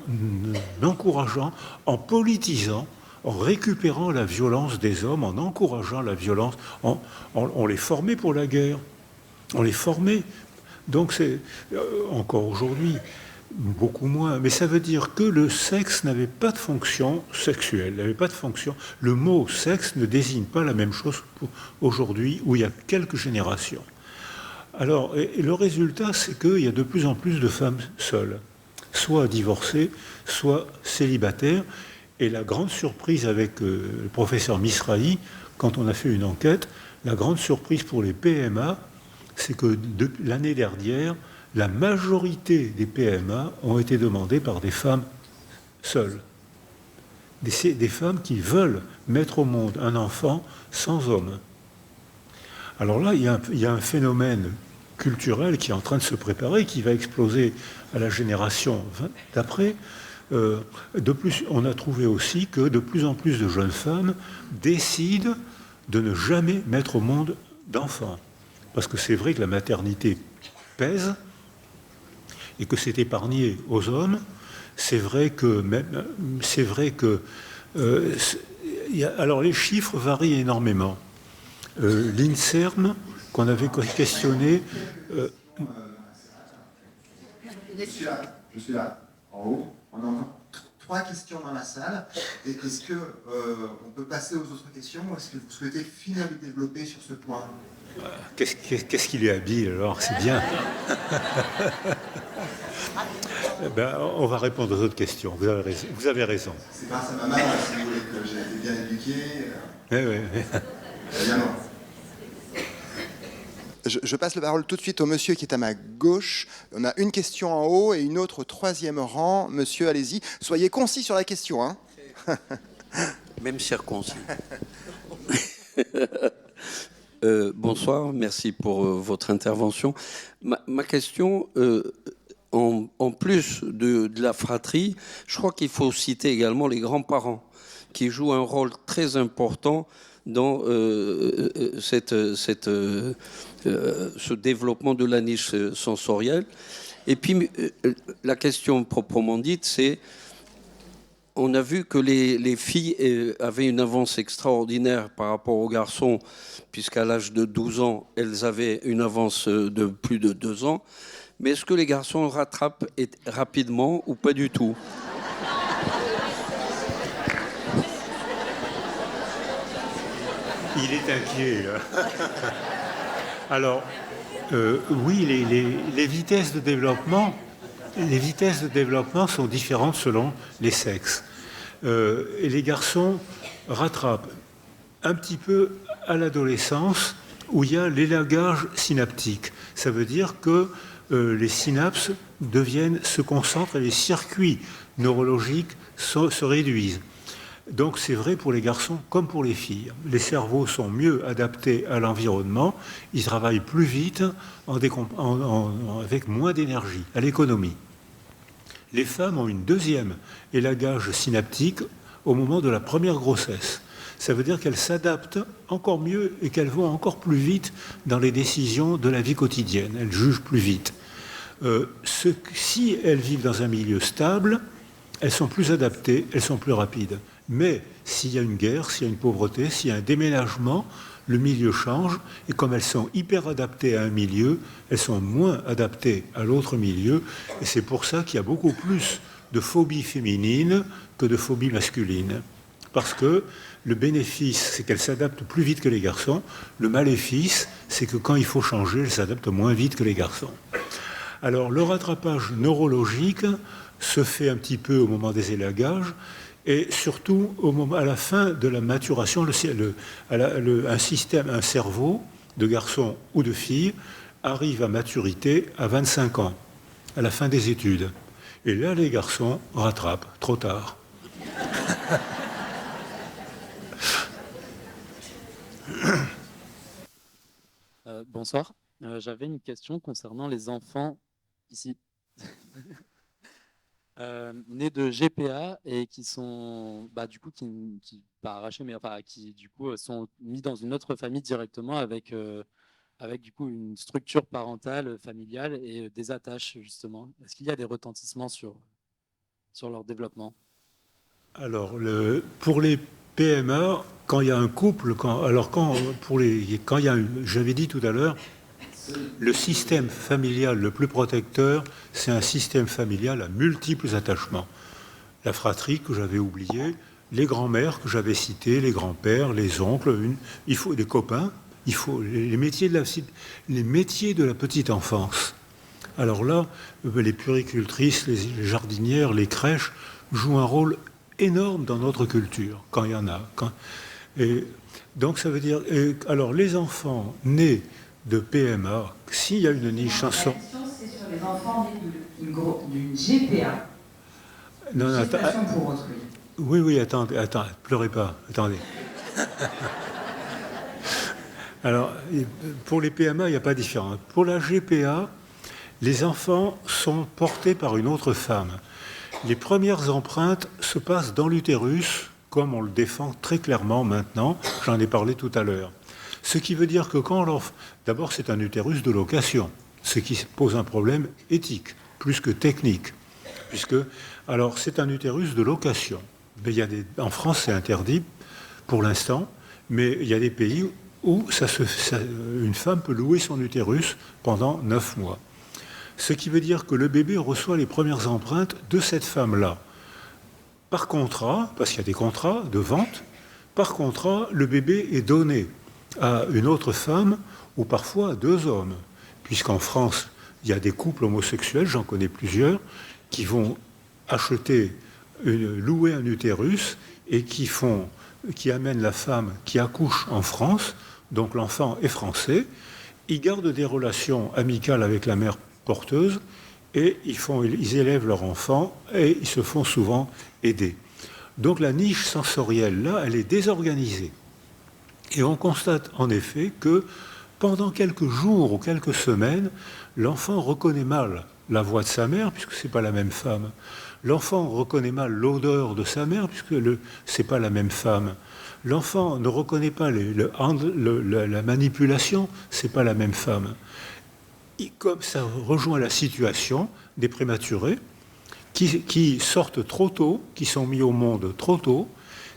encourageant, en politisant, en récupérant la violence des hommes, en encourageant la violence. On les formait pour la guerre. On les formait. Donc c'est encore aujourd'hui beaucoup moins. Mais ça veut dire que le sexe n'avait pas de fonction sexuelle, n'avait pas de fonction. Le mot sexe ne désigne pas la même chose aujourd'hui, où il y a quelques générations. Alors, et le résultat, c'est qu'il y a de plus en plus de femmes seules, soit divorcées, soit célibataires. Et la grande surprise avec le professeur Misrahi, quand on a fait une enquête, la grande surprise pour les PMA, c'est que l'année dernière, la majorité des PMA ont été demandées par des femmes seules. Des femmes qui veulent mettre au monde un enfant sans homme. Alors là, il y a un phénomène culturel qui est en train de se préparer, qui va exploser à la génération d'après. De plus, on a trouvé aussi que de plus en plus de jeunes femmes décident de ne jamais mettre au monde d'enfants. Parce que c'est vrai que la maternité pèse et que c'est épargné aux hommes. C'est vrai que alors les chiffres varient énormément. L'INSERM, qu'on avait questionné... Je suis là, en haut. On a encore 3 questions dans la salle. Est-ce qu'on peut passer aux autres questions ou est-ce que vous souhaitez finir de développer sur ce point? Qu'est-ce qu'il est habile alors, c'est bien. Ben, on va répondre aux autres questions, vous avez raison. C'est grâce à ma maman, si vous voulez, que j'ai été bien éduqué. Oui. Évidemment. Je passe la parole tout de suite au monsieur qui est à ma gauche. On a une question en haut et une autre au 3e rang. Monsieur, allez-y. Soyez concis sur la question. Hein. Même circoncis. Bonsoir, merci pour votre intervention. Ma question, en plus de la fratrie, je crois qu'il faut citer également les grands-parents qui jouent un rôle très important dans ce développement de la niche sensorielle. Et puis, la question proprement dite, c'est, on a vu que les filles avaient une avance extraordinaire par rapport aux garçons, puisqu'à l'âge de 12 ans, elles avaient une avance de plus de 2 ans. Mais est-ce que les garçons rattrapent rapidement ou pas du tout ? Il est inquiet, là. Alors, oui, les vitesses de développement sont différentes selon les sexes. Et les garçons rattrapent un petit peu à l'adolescence où il y a l'élagage synaptique. Ça veut dire que les synapses se concentrent et les circuits neurologiques se réduisent. Donc c'est vrai pour les garçons comme pour les filles. Les cerveaux sont mieux adaptés à l'environnement, ils travaillent plus vite avec moins d'énergie, à l'économie. Les femmes ont une deuxième élagage synaptique au moment de la première grossesse. Ça veut dire qu'elles s'adaptent encore mieux et qu'elles vont encore plus vite dans les décisions de la vie quotidienne. Elles jugent plus vite. Si elles vivent dans un milieu stable, elles sont plus adaptées, elles sont plus rapides. Mais s'il y a une guerre, s'il y a une pauvreté, s'il y a un déménagement, le milieu change, et comme elles sont hyper adaptées à un milieu, elles sont moins adaptées à l'autre milieu, et c'est pour ça qu'il y a beaucoup plus de phobie féminine que de phobie masculine. Parce que Le bénéfice, c'est qu'elle s'adapte plus vite que les garçons. Le maléfice, c'est que quand il faut changer, elle s'adapte moins vite que les garçons. Alors, le rattrapage neurologique se fait un petit peu au moment des élagages et surtout à la fin de la maturation, un cerveau de garçon ou de fille arrive à maturité à 25 ans, à la fin des études. Et là, les garçons rattrapent trop tard. Bonsoir. J'avais une question concernant les enfants ici, nés de GPA et qui sont, du coup, qui pas arrachés, mais enfin, qui du coup sont mis dans une autre famille directement avec du coup une structure parentale, familiale et des attaches justement. Est-ce qu'il y a des retentissements sur leur développement? Alors, pour les PMA, quand il y a un couple, j'avais dit tout à l'heure, le système familial le plus protecteur, c'est un système familial à multiples attachements. La fratrie que j'avais oubliée, les grands-mères que j'avais citées, les grands-pères, les oncles, il faut des copains, il faut les métiers de la petite enfance. Alors là, les puéricultrices, les jardinières, les crèches jouent un rôle énorme dans notre culture, quand il y en a. Et donc ça veut dire... alors les enfants nés de PMA, s'il y a une niche sans son... La question, c'est sur les enfants nés d'une GPA. Non, Gestation pour autrui. Oui, attendez, pleurez pas, attendez. Alors, pour les PMA, il n'y a pas de différence. Pour la GPA, les enfants sont portés par une autre femme. Les premières empreintes se passent dans l'utérus, comme on le défend très clairement maintenant, j'en ai parlé tout à l'heure. Ce qui veut dire que d'abord, c'est un utérus de location, ce qui pose un problème éthique, plus que technique. Alors, c'est un utérus de location. Mais en France, c'est interdit pour l'instant, mais il y a des pays où une femme peut louer son utérus pendant 9 mois. Ce qui veut dire que le bébé reçoit les premières empreintes de cette femme-là. Par contrat, parce qu'il y a des contrats de vente, par contrat, le bébé est donné à une autre femme ou parfois à 2 hommes. Puisqu'en France, il y a des couples homosexuels, j'en connais plusieurs, qui vont louer un utérus et qui amènent la femme qui accouche en France, donc l'enfant est français, ils gardent des relations amicales avec la mère porteuse et ils élèvent leur enfant et ils se font souvent aider. Donc la niche sensorielle, là, elle est désorganisée. Et on constate en effet que pendant quelques jours ou quelques semaines, l'enfant reconnaît mal la voix de sa mère, puisque ce n'est pas la même femme. L'enfant reconnaît mal l'odeur de sa mère, puisque ce n'est pas la même femme. L'enfant ne reconnaît pas la manipulation, ce n'est pas la même femme. Et comme ça rejoint la situation des prématurés qui sortent trop tôt, qui sont mis au monde trop tôt,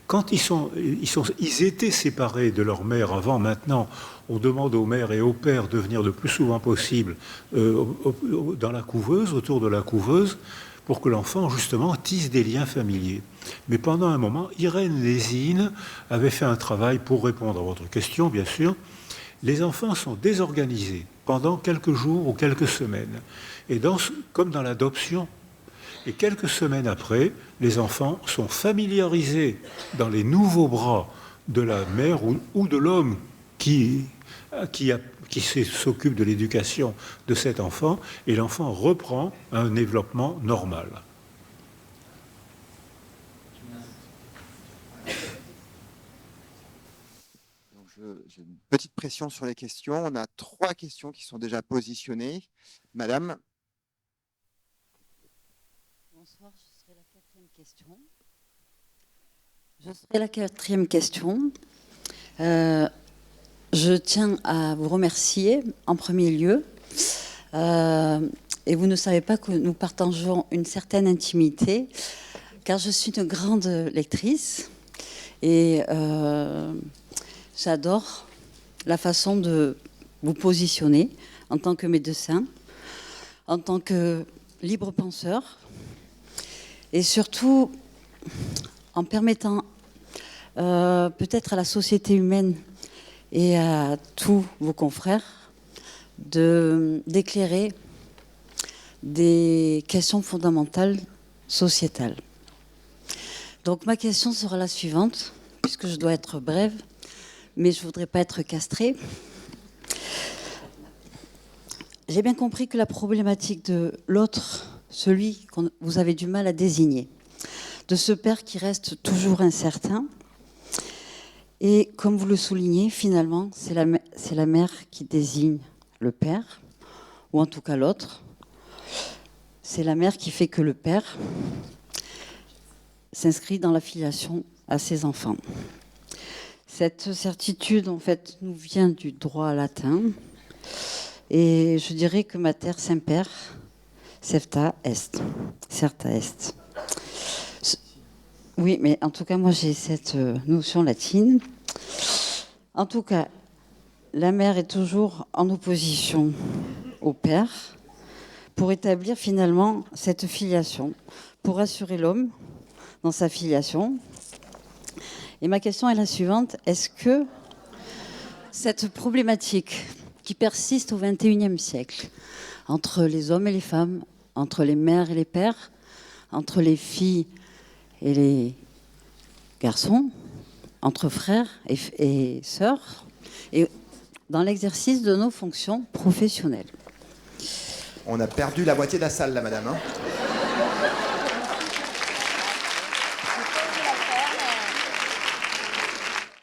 quand ils étaient séparés de leur mère avant, maintenant, on demande aux mères et aux pères de venir le plus souvent possible dans la couveuse, autour de la couveuse, pour que l'enfant, justement, tisse des liens familiers. Mais pendant un moment, Irène Lésine avait fait un travail pour répondre à votre question, bien sûr. Les enfants sont désorganisés pendant quelques jours ou quelques semaines. Et comme dans l'adoption, et quelques semaines après, les enfants sont familiarisés dans les nouveaux bras de la mère ou de l'homme qui s'occupe de l'éducation de cet enfant, et l'enfant reprend un développement normal. J'ai une petite pression sur les questions. On a 3 questions qui sont déjà positionnées. Madame. Bonsoir, je serai la 4e question. Je tiens à vous remercier en premier lieu. Et vous ne savez pas que nous partageons une certaine intimité, car je suis une grande lectrice et j'adore la façon de vous positionner en tant que médecin, en tant que libre penseur, et surtout en permettant peut-être à la société humaine et à tous vos confrères d'éclairer des questions fondamentales sociétales. Donc ma question sera la suivante, puisque je dois être brève, mais je ne voudrais pas être castrée. J'ai bien compris que la problématique de l'autre, celui que vous avez du mal à désigner, de ce père qui reste toujours incertain, et comme vous le soulignez, finalement, c'est la mère qui désigne le père, ou en tout cas l'autre. C'est la mère qui fait que le père s'inscrit dans la filiation à ses enfants. Cette certitude, en fait, nous vient du droit latin. Et je dirais que mater semper certa est. Certa est. Oui, mais en tout cas, moi, j'ai cette notion latine. En tout cas, la mère est toujours en opposition au père pour établir finalement cette filiation, pour assurer l'homme dans sa filiation. Et ma question est la suivante. Est-ce que cette problématique qui persiste au XXIe siècle, entre les hommes et les femmes, entre les mères et les pères, entre les filles et les garçons, entre frères et sœurs, et dans l'exercice de nos fonctions professionnelles. On a perdu la moitié de la salle, là, madame. Hein.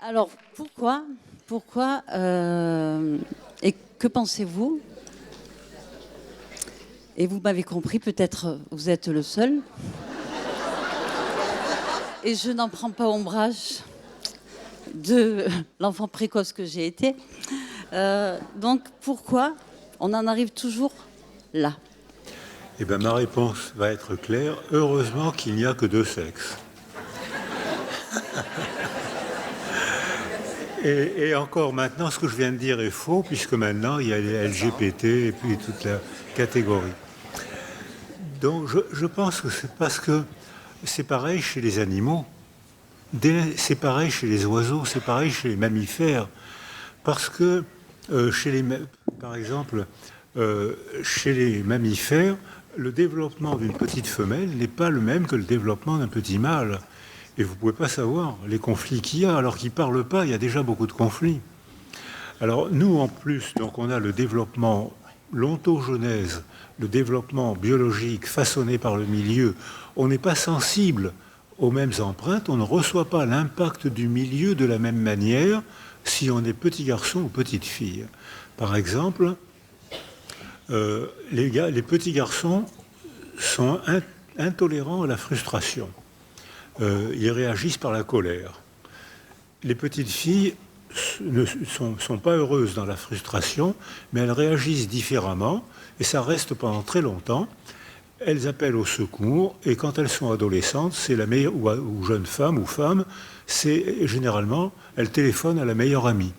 Alors, pourquoi et que pensez-vous? Et vous m'avez compris, peut-être vous êtes le seul. Et je n'en prends pas ombrage de l'enfant précoce que j'ai été. Donc, pourquoi on en arrive toujours là? Eh bien, ma réponse va être claire. Heureusement qu'il n'y a que deux sexes. Et encore maintenant, ce que je viens de dire est faux, puisque maintenant, il y a les LGBT et puis toute la catégorie. Donc, je pense que c'est parce que c'est pareil chez les animaux, c'est pareil chez les oiseaux, c'est pareil chez les mammifères. Parce que, par exemple, chez les mammifères, le développement d'une petite femelle n'est pas le même que le développement d'un petit mâle. Et vous ne pouvez pas savoir les conflits qu'il y a. Alors qu'ils ne parlent pas, il y a déjà beaucoup de conflits. Alors nous, en plus, donc on a le développement, l'ontogenèse, le développement biologique façonné par le milieu. On n'est pas sensible aux mêmes empreintes, on ne reçoit pas l'impact du milieu de la même manière si on est petit garçon ou petite fille. Par exemple, les petits garçons sont intolérants à la frustration. Ils réagissent par la colère. Les petites filles ne sont pas heureuses dans la frustration, mais elles réagissent différemment, et ça reste pendant très longtemps. Elles appellent au secours, et quand elles sont adolescentes, c'est la meilleure, ou jeunes femmes ou femmes, c'est généralement, elles téléphonent à la meilleure amie.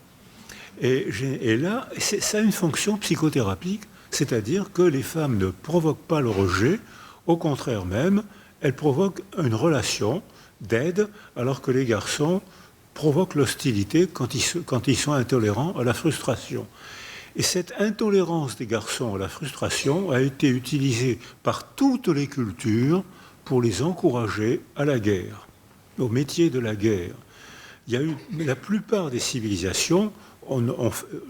Et là, ça a une fonction psychothérapeutique, c'est-à-dire que les femmes ne provoquent pas le rejet, au contraire même, elles provoquent une relation d'aide, alors que les garçons provoquent l'hostilité quand ils sont intolérants à la frustration. Et cette intolérance des garçons à la frustration a été utilisée par toutes les cultures pour les encourager à la guerre, au métier de la guerre. Il y a eu la plupart des civilisations,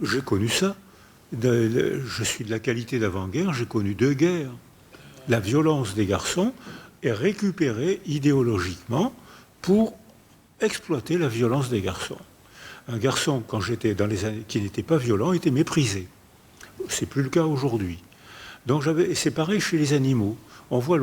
j'ai connu ça, je suis de la qualité d'avant-guerre, j'ai connu 2 guerres. La violence des garçons est récupérée idéologiquement pour exploiter la violence des garçons. Un garçon, quand j'étais dans les années qui n'était pas violent, était méprisé. C'est plus le cas aujourd'hui. Donc c'est pareil chez les animaux. On voit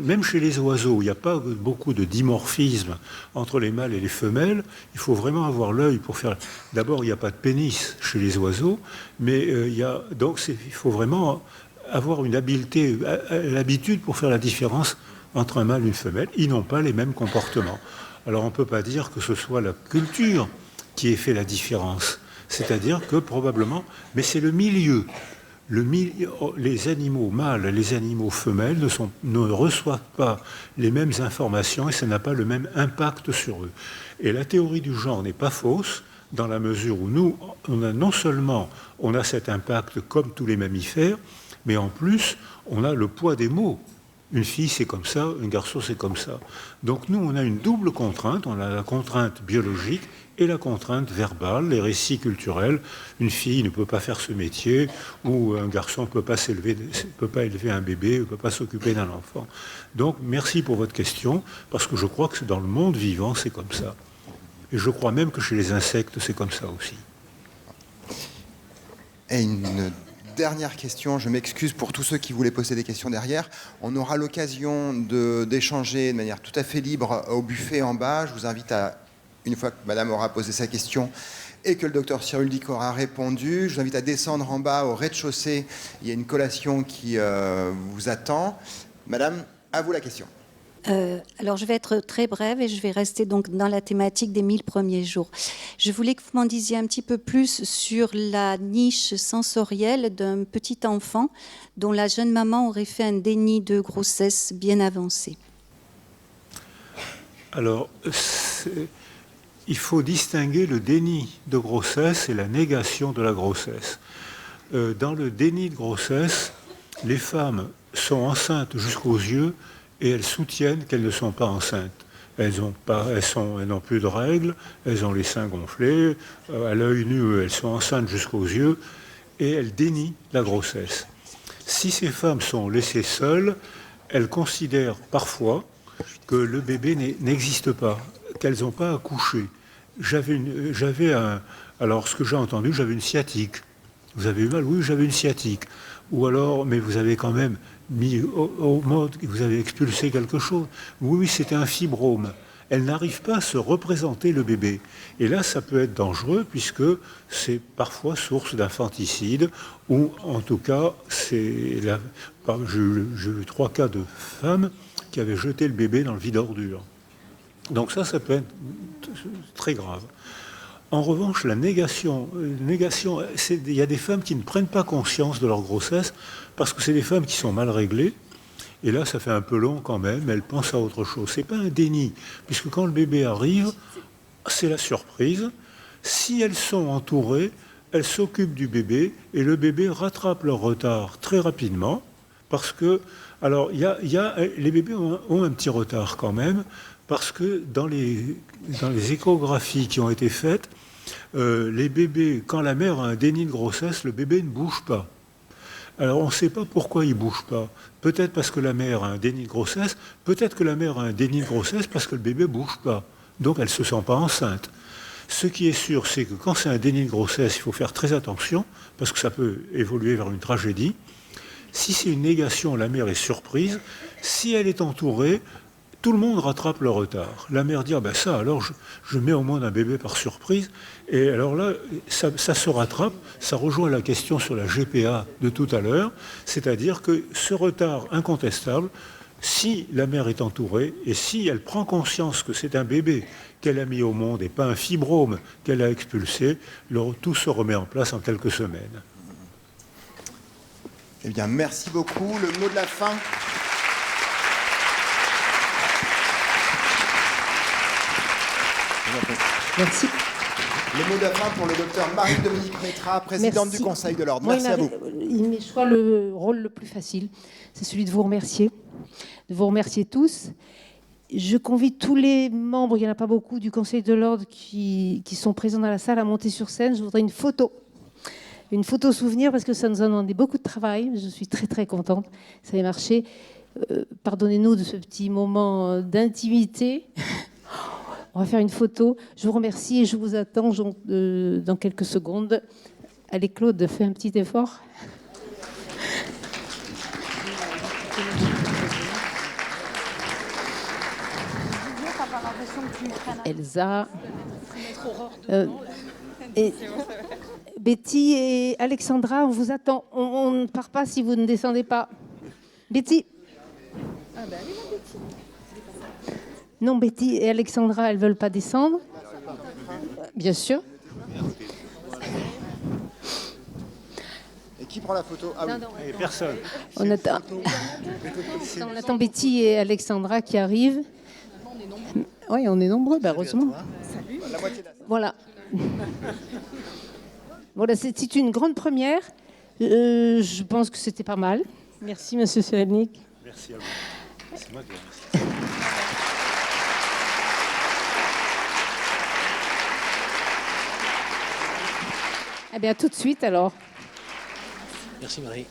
même chez les oiseaux, il n'y a pas beaucoup de dimorphisme entre les mâles et les femelles. Il faut vraiment avoir l'œil pour faire. D'abord, il n'y a pas de pénis chez les oiseaux, mais il faut vraiment avoir une habileté, l'habitude pour faire la différence entre un mâle et une femelle. Ils n'ont pas les mêmes comportements. Alors on ne peut pas dire que ce soit la culture qui ait fait la différence. C'est-à-dire que probablement, mais c'est le milieu. les animaux mâles et les animaux femelles ne reçoivent pas les mêmes informations et ça n'a pas le même impact sur eux. Et la théorie du genre n'est pas fausse, dans la mesure où nous, non seulement on a cet impact comme tous les mammifères, mais en plus, on a le poids des mots. Une fille, c'est comme ça, un garçon, c'est comme ça. Donc nous, on a une double contrainte. On a la contrainte biologique et la contrainte verbale, les récits culturels. Une fille ne peut pas faire ce métier, ou un garçon ne peut pas élever un bébé, ne peut pas s'occuper d'un enfant. Donc merci pour votre question, parce que je crois que dans le monde vivant, c'est comme ça. Et je crois même que chez les insectes, c'est comme ça aussi. Et une dernière question, je m'excuse pour tous ceux qui voulaient poser des questions derrière. On aura l'occasion d'échanger de manière tout à fait libre au buffet en bas. Je vous invite à, une fois que madame aura posé sa question et que le docteur Cyrulnik aura répondu, je vous invite à descendre en bas au rez-de-chaussée. Il y a une collation qui vous attend. Madame, à vous la question. Alors, je vais être très brève et je vais rester donc dans la thématique des 1000 premiers jours. Je voulais que vous m'en disiez un petit peu plus sur la niche sensorielle d'un petit enfant dont la jeune maman aurait fait un déni de grossesse bien avancé. Alors, il faut distinguer le déni de grossesse et la négation de la grossesse. Dans le déni de grossesse, les femmes sont enceintes jusqu'aux yeux et elles soutiennent qu'elles ne sont pas enceintes. Elles n'ont plus de règles, elles ont les seins gonflés, à l'œil nu, elles sont enceintes jusqu'aux yeux, et elles dénient la grossesse. Si ces femmes sont laissées seules, elles considèrent parfois que le bébé n'existe pas, qu'elles n'ont pas accouché. Alors, ce que j'ai entendu, j'avais une sciatique. Vous avez eu mal? Oui, j'avais une sciatique. Ou alors, mais vous avez quand même mis au mode, vous avez expulsé quelque chose. Oui, c'était un fibrome. Elle n'arrive pas à se représenter le bébé. Et là, ça peut être dangereux puisque c'est parfois source d'infanticide ou en tout cas, j'ai eu 3 cas de femmes qui avaient jeté le bébé dans le vide-ordure. Donc ça peut être très grave. En revanche, la négation, il y a des femmes qui ne prennent pas conscience de leur grossesse parce que c'est des femmes qui sont mal réglées. Et là, ça fait un peu long quand même, elles pensent à autre chose. Ce n'est pas un déni, puisque quand le bébé arrive, c'est la surprise. Si elles sont entourées, elles s'occupent du bébé et le bébé rattrape leur retard très rapidement parce que, alors, les bébés ont un petit retard quand même parce que dans les échographies qui ont été faites, les bébés, quand la mère a un déni de grossesse, le bébé ne bouge pas. Alors on ne sait pas pourquoi il ne bouge pas. Peut-être parce que la mère a un déni de grossesse, peut-être que la mère a un déni de grossesse parce que le bébé ne bouge pas. Donc elle ne se sent pas enceinte. Ce qui est sûr, c'est que quand c'est un déni de grossesse, il faut faire très attention, parce que ça peut évoluer vers une tragédie. Si c'est une négation, la mère est surprise. Si elle est entourée, tout le monde rattrape le retard. La mère dit, ça, alors je mets au monde un bébé par surprise. Et alors là, ça se rattrape. Ça rejoint la question sur la GPA de tout à l'heure. C'est-à-dire que ce retard incontestable, si la mère est entourée et si elle prend conscience que c'est un bébé qu'elle a mis au monde et pas un fibrome qu'elle a expulsé, tout se remet en place en quelques semaines. Eh bien, merci beaucoup. Le mot de la fin. Merci. Le mot de la fin pour le docteur Marie-Dominique Métra, présidente du Conseil de l'Ordre. Merci à vous. Il me choisit le rôle le plus facile, c'est celui de vous remercier tous. Je convie tous les membres, il n'y en a pas beaucoup, du Conseil de l'Ordre qui sont présents dans la salle à monter sur scène. Je voudrais une photo souvenir parce que ça nous a demandé beaucoup de travail. Je suis très très contente, ça a marché. Pardonnez-nous de ce petit moment d'intimité. On va faire une photo. Je vous remercie et je vous attends dans quelques secondes. Allez, Claude, fais un petit effort. Elsa. Et Betty et Alexandra, on vous attend. On ne part pas si vous ne descendez pas. Betty. Non, Betty et Alexandra, elles ne veulent pas descendre. Bien sûr. Qui prend la photo? Ah oui. Et personne. On attend Betty et Alexandra qui arrivent. Oui, on est nombreux, heureusement. Voilà. Voilà, c'est une grande première. Je pense que c'était pas mal. Merci, Monsieur Cyrulnik. Merci à vous. C'est moi qui remercie. Eh bien, tout de suite alors. Merci Marie.